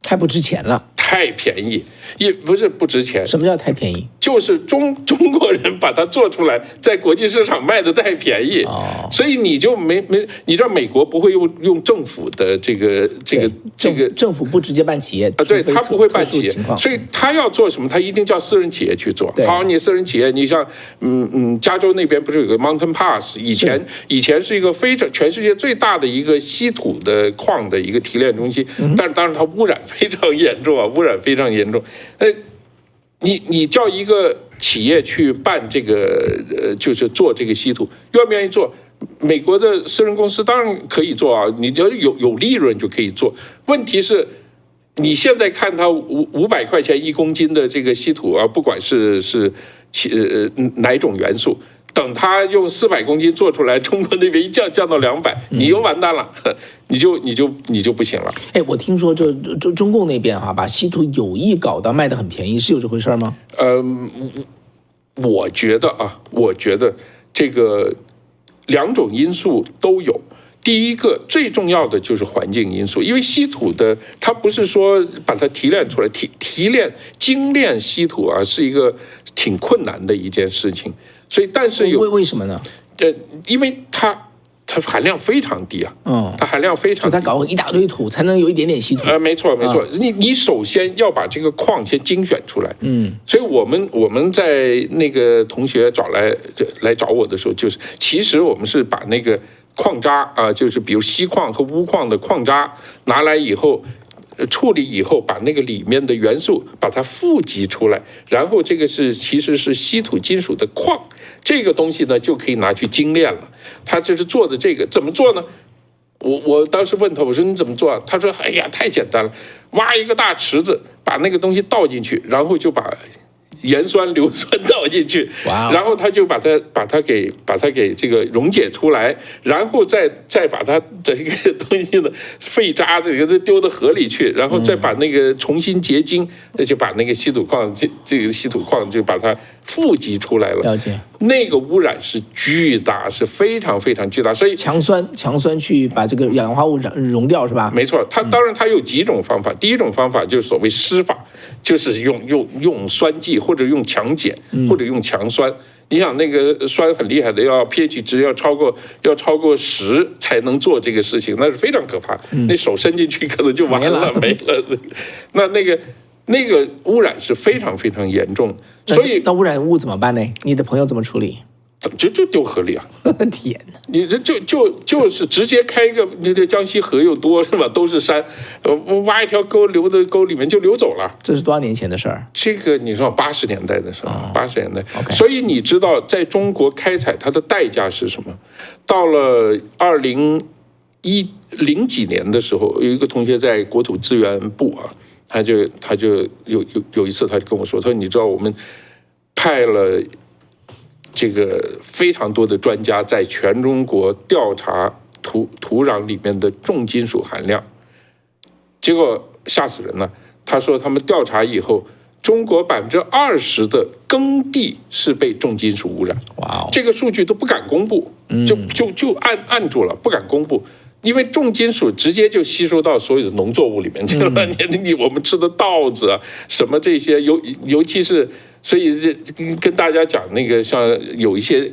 太不值钱了。太便宜，也不是不值钱。什么叫太便宜？就是中国人把它做出来，在国际市场卖的太便宜，所以你就没，你知道美国不会用政府的这个政府不直接办企业啊，对他不会办企业，所以他要做什么，他一定叫私人企业去做。好，你私人企业，你像加州那边不是有个 Mountain Pass， 以前是一个全世界最大的一个稀土的矿的一个提炼中心，但是当然它污染非常严重啊，污染非常严重。你叫一个企业去办这个就是做这个稀土，愿不愿意做？美国的私人公司当然可以做啊，你只要有利润就可以做。问题是，你现在看它500块钱1公斤的这个稀土啊，不管是哪种元素，等它用400公斤做出来，中国那边一降到200，你又完蛋了，你就不行了。哎，我听说这中共那边把稀土有意搞到卖得很便宜，是有这回事吗？我觉得这个2种因素都有。第一个最重要的就是环境因素，因为稀土的它不是说把它提炼出来，精炼稀土啊是一个挺困难的一件事情，所以但是为什么呢？因为它含量非常低啊，它含量非常低，它搞一大堆土才能有一点点稀土。没错，你首先要把这个矿先精选出来，所以我们在那个同学来找我的时候，就是其实我们是把那个矿渣啊，就是比如锡矿和钨矿的矿渣拿来以后。处理以后，把那个里面的元素把它富集出来，然后这个其实是稀土金属的矿，这个东西呢就可以拿去精炼了。他就是做的这个怎么做呢？我当时问他，我说你怎么做啊？他说哎呀太简单了，挖一个大池子，把那个东西倒进去，然后就把盐酸硫酸倒进去，然后他就把它给这个溶解出来，然后再把它的这个东西的废渣这个丢到河里去，然后再把那个重新结晶，就把那个稀土矿这个稀土矿就把它富集出来了。了解。那个污染是巨大，是非常非常巨大，所以强酸去把这个氧化物溶掉是吧？没错，当然它有几种方法，第一种方法就是所谓湿法，就是用酸剂或者用强碱或者用强酸。你想那个酸很厉害的，要 pH 值要超过10才能做这个事情，那是非常可怕。那手伸进去可能就完了，没了。那个污染是非常非常严重，所以那污染物怎么办呢？你的朋友怎么处理？就丢河里啊！天哪！你这就是直接开一个，那个江西河又多是吧？都是山，挖一条沟流到沟里面就流走了。这是多少年前的事儿？这个你说80年代的时候，80年代。Okay. 所以你知道，在中国开采它的代价是什么？到了2010几年的时候，有一个同学在国土资源部啊，他就有一次他就跟我说，他说你知道我们派了这个非常多的专家在全中国调查土壤里面的重金属含量，结果吓死人了。他说他们调查以后，中国20%的耕地是被重金属污染。哇，这个数据都不敢公布，就按住了，不敢公布。因为重金属直接就吸收到所有的农作物里面去了，我们吃的稻子啊，什么这些，尤其是，所以跟大家讲那个，像有一些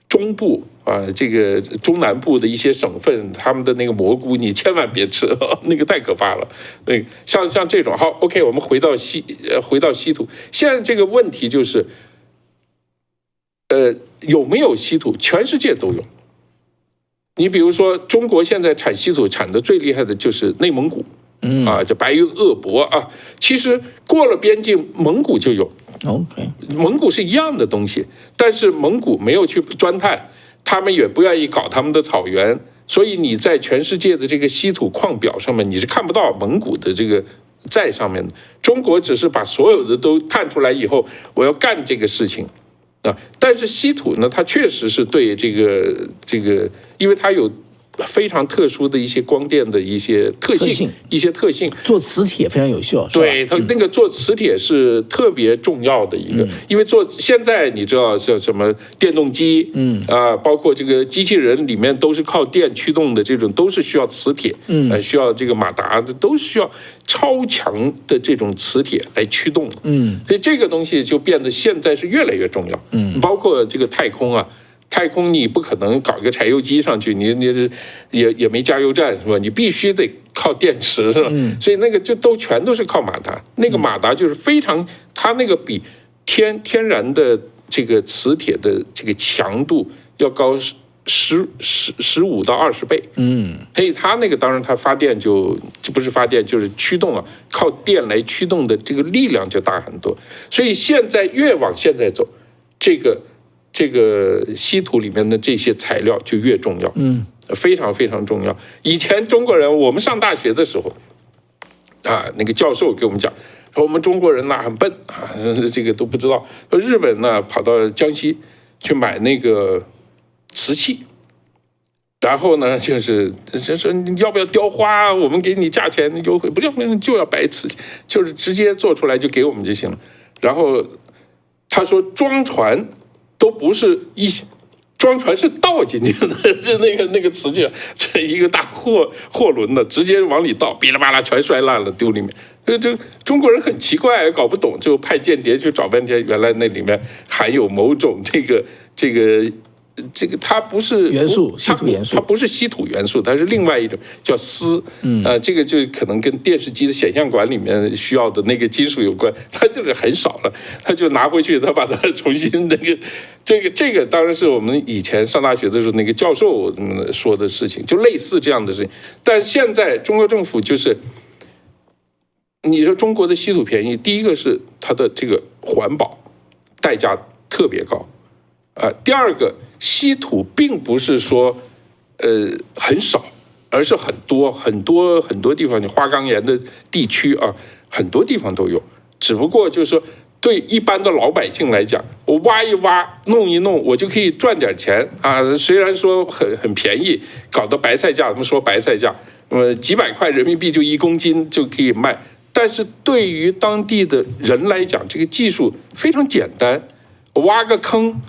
中部啊，这个中南部的一些省份，他们的那个蘑菇你千万别吃，那个太可怕了。那个像这种，好 ，OK， 我们回到稀土，现在这个问题就是，有没有稀土？全世界都有。你比如说，中国现在产稀土产的最厉害的就是内蒙古，叫白云鄂博啊。其实过了边境，蒙古就有。OK， 蒙古是一样的东西，但是蒙古没有去钻探，他们也不愿意搞他们的草原，所以你在全世界的这个稀土矿表上面，你是看不到蒙古的这个在上面的。中国只是把所有的都探出来以后，我要干这个事情。但是稀土呢，它确实是对这个，因为它有非常特殊的一些光电的一些特性，做磁铁非常有效。对，它那个做磁铁是特别重要的一个，因为现在你知道像什么电动机，包括这个机器人里面都是靠电驱动的，这种都是需要磁铁，需要这个马达的，都需要超强的这种磁铁来驱动的，所以这个东西就变得现在是越来越重要，包括这个太空啊。太空你不可能搞个柴油机上去，你也没加油站是吧？你必须得靠电池是吧？所以那个就全都是靠马达，那个马达就是非常，它那个比天然的这个磁铁的这个强度要高15到20倍，所以它那个当然它发电就不是发电就是驱动了，靠电来驱动的这个力量就大很多，所以现在越往现在走，这个稀土里面的这些材料就越重要，非常非常重要。以前中国人，我们上大学的时候，那个教授给我们讲，说我们中国人很笨啊，这个都不知道。说日本呢跑到江西去买那个瓷器，然后呢就是你要不要雕花，我们给你价钱优惠，不就要白瓷器，就是直接做出来就给我们就行了。然后他说装船。都不是装船是倒进去的，是那个瓷器，这一个大货轮的，直接往里倒，噼里啪啦全摔烂了，丢里面。这中国人很奇怪，搞不懂，就派间谍去找半天，原来那里面含有某种这个，它不是元素，稀土元素，它不是稀土元素，它是另外一种叫锶。这个就可能跟电视机的显像管里面需要的那个金属有关，它就是很少了，它就拿回去，它把它重新这个当然是我们以前上大学的时候那个教授说的事情，就类似这样的事情。但现在中国政府就是，你说中国的稀土便宜，第一个是它的这个环保代价特别高。第二个，稀土并不是说很少，而是很多地方，你花岗岩的地区啊，很多地方都有。只不过就是说，对一般的老百姓来讲，我挖一挖，弄一弄，我就可以赚点钱啊。虽然说很便宜，搞到白菜价，我们说白菜价，几百块人民币就1公斤就可以卖。但是对于当地的人来讲，这个技术非常简单，挖个坑。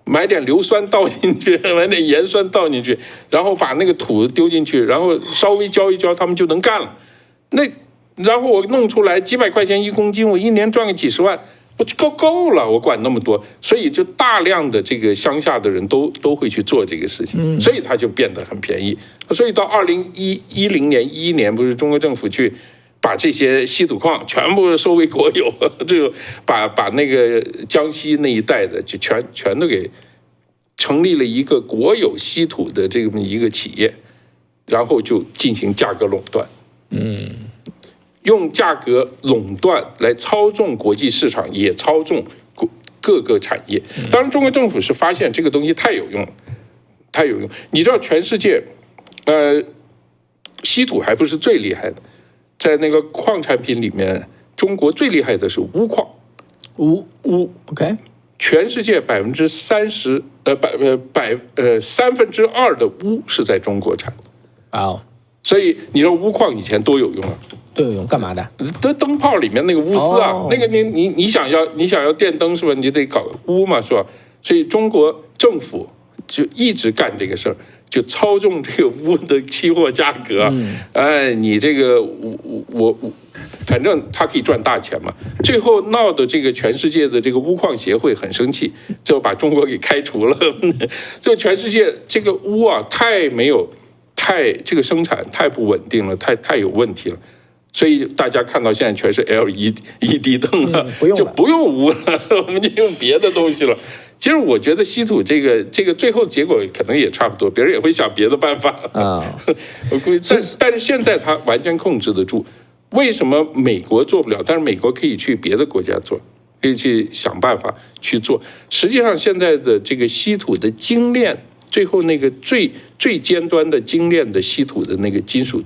买点硫酸倒进去，买点盐酸倒进去，然后把那个土丢进去，然后稍微浇一浇，他们就能干了。然后我弄出来几百块钱1公斤，我1年赚个几十万，我就够了。我管那么多，所以就大量的这个乡下的人都会去做这个事情，所以它就变得很便宜。所以到2011年，不是中国政府去把这些稀土矿全部收为国有，就把那个江西那一带的就全都给成立了一个国有稀土的这么一个企业，然后就进行价格垄断，用价格垄断来操纵国际市场，也操纵各个产业。当然，中国政府是发现这个东西太有用了，太有用。你知道，全世界，稀土还不是最厉害的。在那个矿产品里面，中国最厉害的是钨矿。钨 ，OK， 全世界30%，2/3的钨是在中国产的。哦，所以你说钨矿以前多有用啊？都有用，干嘛的？灯泡里面那个钨丝啊，那个你想要电灯是吧？你得搞钨嘛是吧？所以中国政府就一直干这个事儿。就操纵这个钨的期货价格，你这个我，反正他可以赚大钱嘛。最后闹的这个全世界的这个钨矿协会很生气，就把中国给开除了。就全世界这个钨啊，这个生产太不稳定了，太有问题了。所以大家看到现在全是 LED 灯了，就不用钨了，我们就用别的东西了。其实我觉得稀土这个最后结果可能也差不多，别人也会想别的办法啊。我估计，但是现在他完全控制得住。为什么美国做不了？但是美国可以去别的国家做，可以去想办法去做。实际上，现在的这个稀土的精炼，最后那个最尖端的精炼的稀土的那个金属，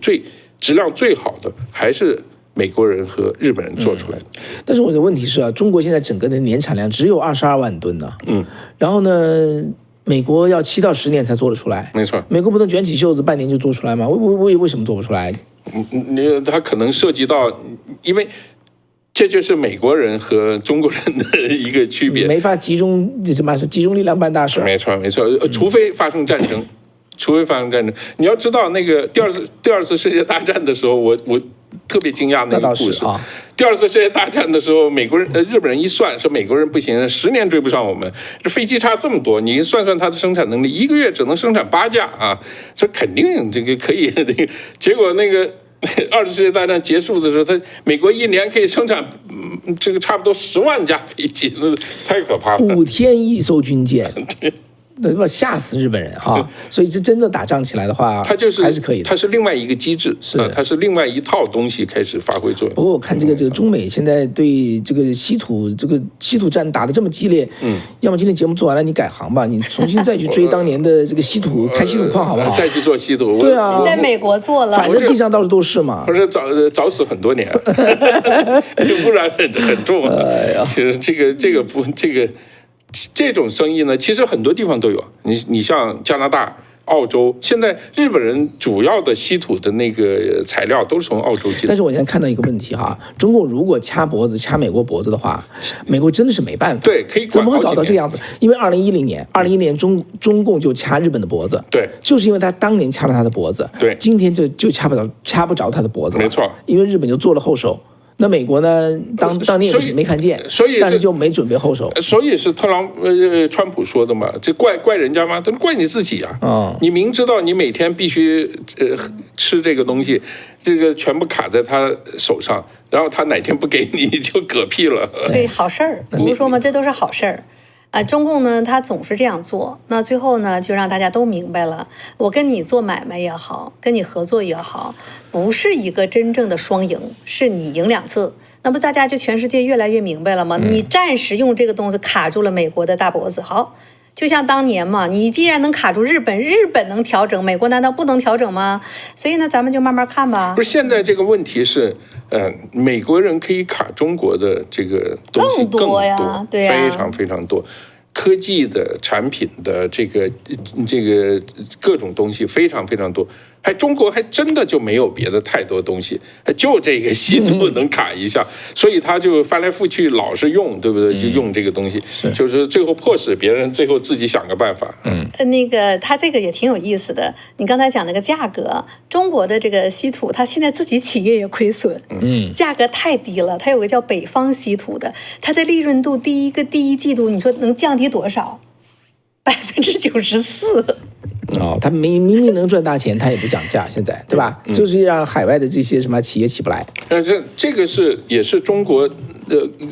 质量最好的还是美国人和日本人做出来的。但是我的问题是啊，中国现在整个的年产量只有22万吨呢。然后呢，美国要7到10年才做得出来。没错，美国不能卷起袖子半年就做出来吗？为什么做不出来？它可能涉及到，因为这就是美国人和中国人的一个区别，没法集中力量办大事。没错，除非发生战争。你要知道，那个第二次世界大战的时候，我特别惊讶那个故事啊。第二次世界大战的时候，日本人一算，说美国人不行，10年追不上我们，这飞机差这么多，你算算它的生产能力，1个月只能生产8架啊，这肯定这个可以。结果那个2次世界大战结束的时候，美国1年可以生产这个差不多10万架飞机，太可怕了。5天1艘军舰。那吓死日本人啊！所以这真的打仗起来的话，它就是还是可以的。它是另外一个机制，它是另外一套东西开始发挥作用。不过我看这个中美现在对这个稀土战打得这么激烈，要么今天节目做完了你改行吧，你重新再去追当年的这个稀土开稀土矿好不好？再去做稀土，对啊，在美国做了，反正地上到处都是嘛。不是早死很多年，污染很重啊。其实这种生意呢，其实很多地方都有。你像加拿大、澳洲。现在日本人主要的稀土的那个材料都是从澳洲进的。但是我现在看到一个问题哈，中共如果掐脖子掐美国脖子的话，美国真的是没办法。对，可以管怎么会好几搞到这个样子？因为2010年中共就掐日本的脖子，对，就是因为他当年掐了他的脖子，对，今天就掐不着他的脖子了，没错，因为日本就做了后手。那美国呢？当年也没看见，但是就没准备后手。所以是川普说的嘛，这怪人家吗？但怪你自己啊！你明知道你每天必须吃这个东西，这个全部卡在他手上，然后他哪天不给你就嗝屁了。对，好事儿，不是说吗？这都是好事儿。中共呢，他总是这样做，那最后呢，就让大家都明白了，我跟你做买卖也好，跟你合作也好，不是一个真正的双赢，是你赢2次。那不大家就全世界越来越明白了吗？你暂时用这个东西卡住了美国的大脖子，好，就像当年嘛，你既然能卡住日本，日本能调整，美国难道不能调整吗？所以呢，咱们就慢慢看吧。不是，现在这个问题是，美国人可以卡中国的这个东西更多呀，对呀，非常非常多。科技的产品的这个各种东西非常非常多，中国还真的就没有别的太多东西，就这个稀土能卡一下，所以他就翻来覆去老是用，对不对？就用这个东西，就是最后迫使别人最后自己想个办法。那个他这个也挺有意思的。你刚才讲那个价格，中国的这个稀土，它现在自己企业也亏损，价格太低了。它有个叫北方稀土的，它的利润度第一季度，你说能降低多少？94%。他明明能赚大钱，他也不讲价，现在对吧？就是让海外的这些什么企业起不来。这个也是中国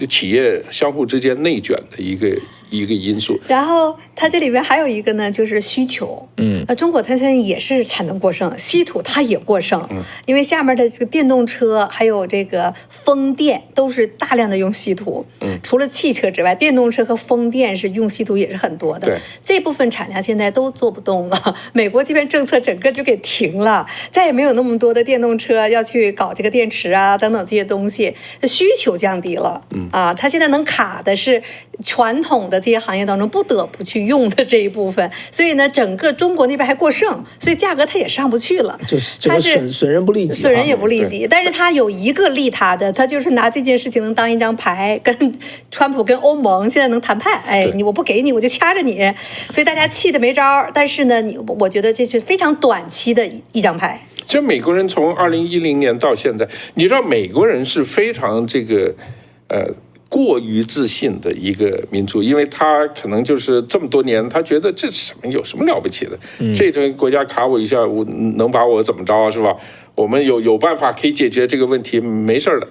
企业相互之间内卷的一个因素。然后它这里边还有一个呢，就是需求。中国它现在也是产能过剩，稀土它也过剩，因为下面的这个电动车还有这个风电都是大量的用稀土。除了汽车之外，电动车和风电是用稀土也是很多的。对，这部分产量现在都做不动了。美国这边政策整个就给停了，再也没有那么多的电动车要去搞这个电池啊等等这些东西，需求降低了。它现在能卡的是传统的这些行业当中不得不去用的这一部分，所以呢，整个中国那边还过剩，所以价格它也上不去了。就是这个损人不利己，损人也不利己。但是他有一个利他的，他就是拿这件事情能当一张牌，跟川普跟欧盟现在能谈判。我不给你，我就掐着你，所以大家气得没招。但是呢，我觉得这是非常短期的一张牌。这美国人从2010年到现在，你知道美国人是非常过于自信的一个民族，因为他可能就是这么多年，他觉得这有什么了不起的？这个国家卡我一下，我能把我怎么着是吧？我们有办法可以解决这个问题，没事的。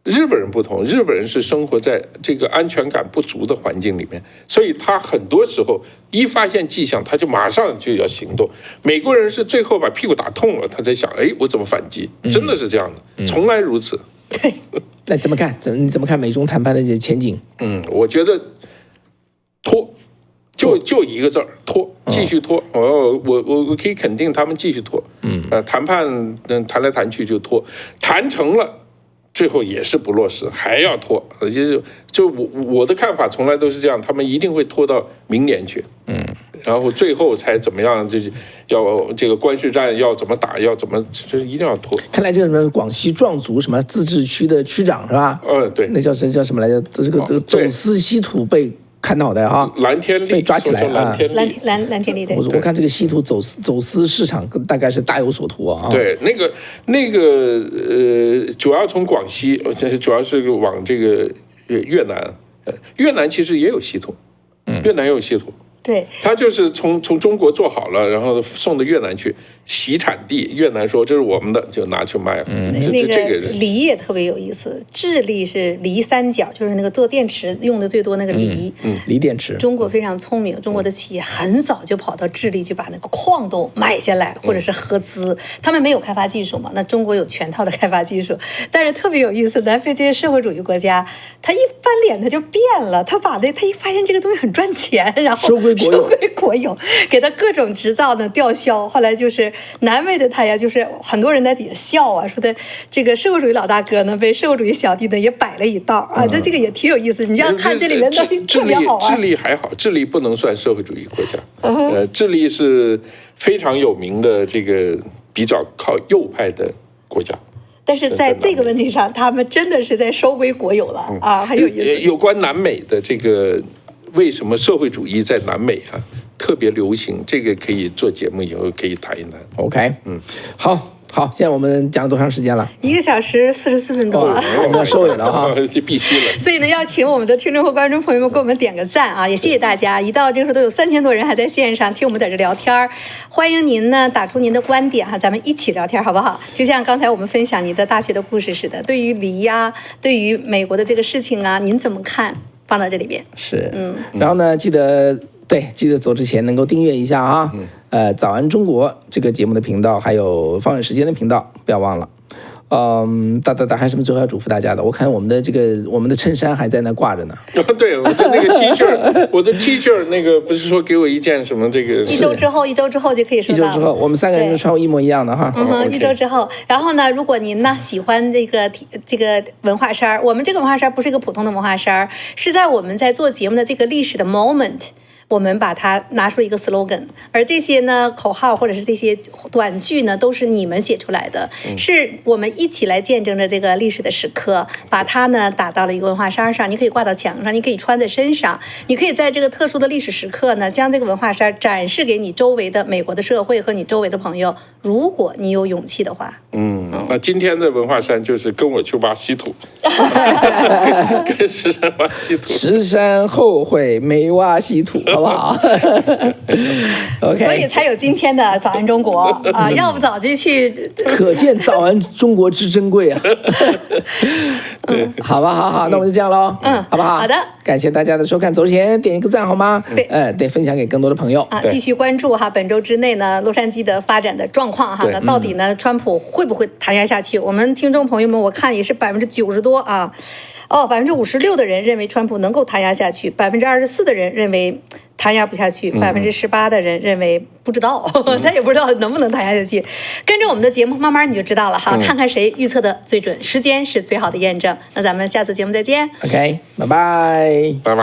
日本人不同，日本人是生活在这个安全感不足的环境里面，所以他很多时候一发现迹象，他就马上就要行动。美国人是最后把屁股打痛了，他才想，我怎么反击？真的是这样的，从来如此。对。那怎么看？你怎么看美中谈判的这些前景？我觉得拖，就一个字儿，拖，继续拖。我可以肯定他们继续拖。谈判谈来谈去就拖，谈成了，最后也是不落实，还要拖。就我的看法从来都是这样，他们一定会拖到明年去。然后最后才怎么样，就是要这个关税战要怎么打，要怎么，就一定要拖。看来这个什么广西壮族什么自治区的区长是吧？对，那叫什么来着？这个走私稀土被砍脑袋哈，蓝天利被抓起来啊，蓝天利对。我看这个稀土走私市场大概是大有所图啊。对，那个主要从广西，主要是往这个越南，越南其实也有稀土，越南也有稀土。对，他就是从中国做好了，然后送到越南去洗产地，越南说这是我们的，就拿去卖了。那个锂也特别有意思，智利是锂三角，就是那个做电池用的最多那个锂。锂电池。中国非常聪明，中国的企业很早就跑到智利去把那个矿都买下来，或者是合资。他们没有开发技术嘛，那中国有全套的开发技术。但是特别有意思，南非这些社会主义国家，他一翻脸他就变了，他一发现这个东西很赚钱，然后收归归国有，收归国有，给他各种执照呢吊销。后来就是难为的他呀，就是很多人在底下笑啊，说的这个社会主义老大哥呢被社会主义小弟呢也摆了一道啊，这个也挺有意思。你要看这里面东西特别好玩。智利还好，智利不能算社会主义国家，智利是非常有名的这个比较靠右派的国家。但是在这个问题上，他们真的是在收归国有了啊，很有意思。有关南美的这个为什么社会主义在南美啊特别流行，这个可以做节目以后可以谈一谈。OK，好，现在我们讲了多长时间了？1个小时44分钟了，我们要收尾了哈，这必须了。所以呢，要请我们的听众和观众朋友们给我们点个赞啊，也谢谢大家。一到这个时候都有3000多人还在线上听我们在这聊天，欢迎您呢打出您的观点哈，咱们一起聊天好不好？就像刚才我们分享您的大学的故事似的，对于梨呀，对于美国的这个事情啊，您怎么看？放到这里边是，然后呢，记得走之前能够订阅一下啊，早安中国这个节目的频道，还有放眼时间的频道，不要忘了。还有什么最后要嘱咐大家的？我看我们的衬衫还在那挂着呢。对，我的那个 T 恤，我的 T 恤那个不是说给我一件什么这个？一周之后就可以收到。1周之后，我们3个人就穿过一模一样的哈。1周之后，然后呢，如果您呢喜欢这个文化衫，我们这个文化衫不是一个普通的文化衫，是在我们在做节目的这个历史的 moment。我们把它拿出一个 slogan， 而这些呢口号或者是这些短句呢，都是你们写出来的，是我们一起来见证着这个历史的时刻，把它呢打到了一个文化衫上，你可以挂到墙上，你可以穿在身上，你可以在这个特殊的历史时刻呢，将这个文化衫展示给你周围的美国的社会和你周围的朋友，如果你有勇气的话。那今天的文化衫就是跟我去挖稀土，跟石山挖稀土，石山后悔没挖稀土。好不好？OK， 所以才有今天的早安中国啊！要不早就去。可见早安中国之珍贵啊！好吧，好，那我们就这样喽。好不好？好的，感谢大家的收看，走之前点一个赞好吗？对，得分享给更多的朋友啊！继续关注哈，本周之内呢，洛杉矶的发展的状况哈，那到底呢，川普会不会弹劾下去？我们听众朋友们，我看也是90%多啊。56%的人认为川普能够弹劾下去，24%的人认为弹劾不下去，18%的人认为不知道，他也不知道能不能弹劾下去。跟着我们的节目，慢慢你就知道了哈，看看谁预测的最准，时间是最好的验证。那咱们下次节目再见。OK，拜拜。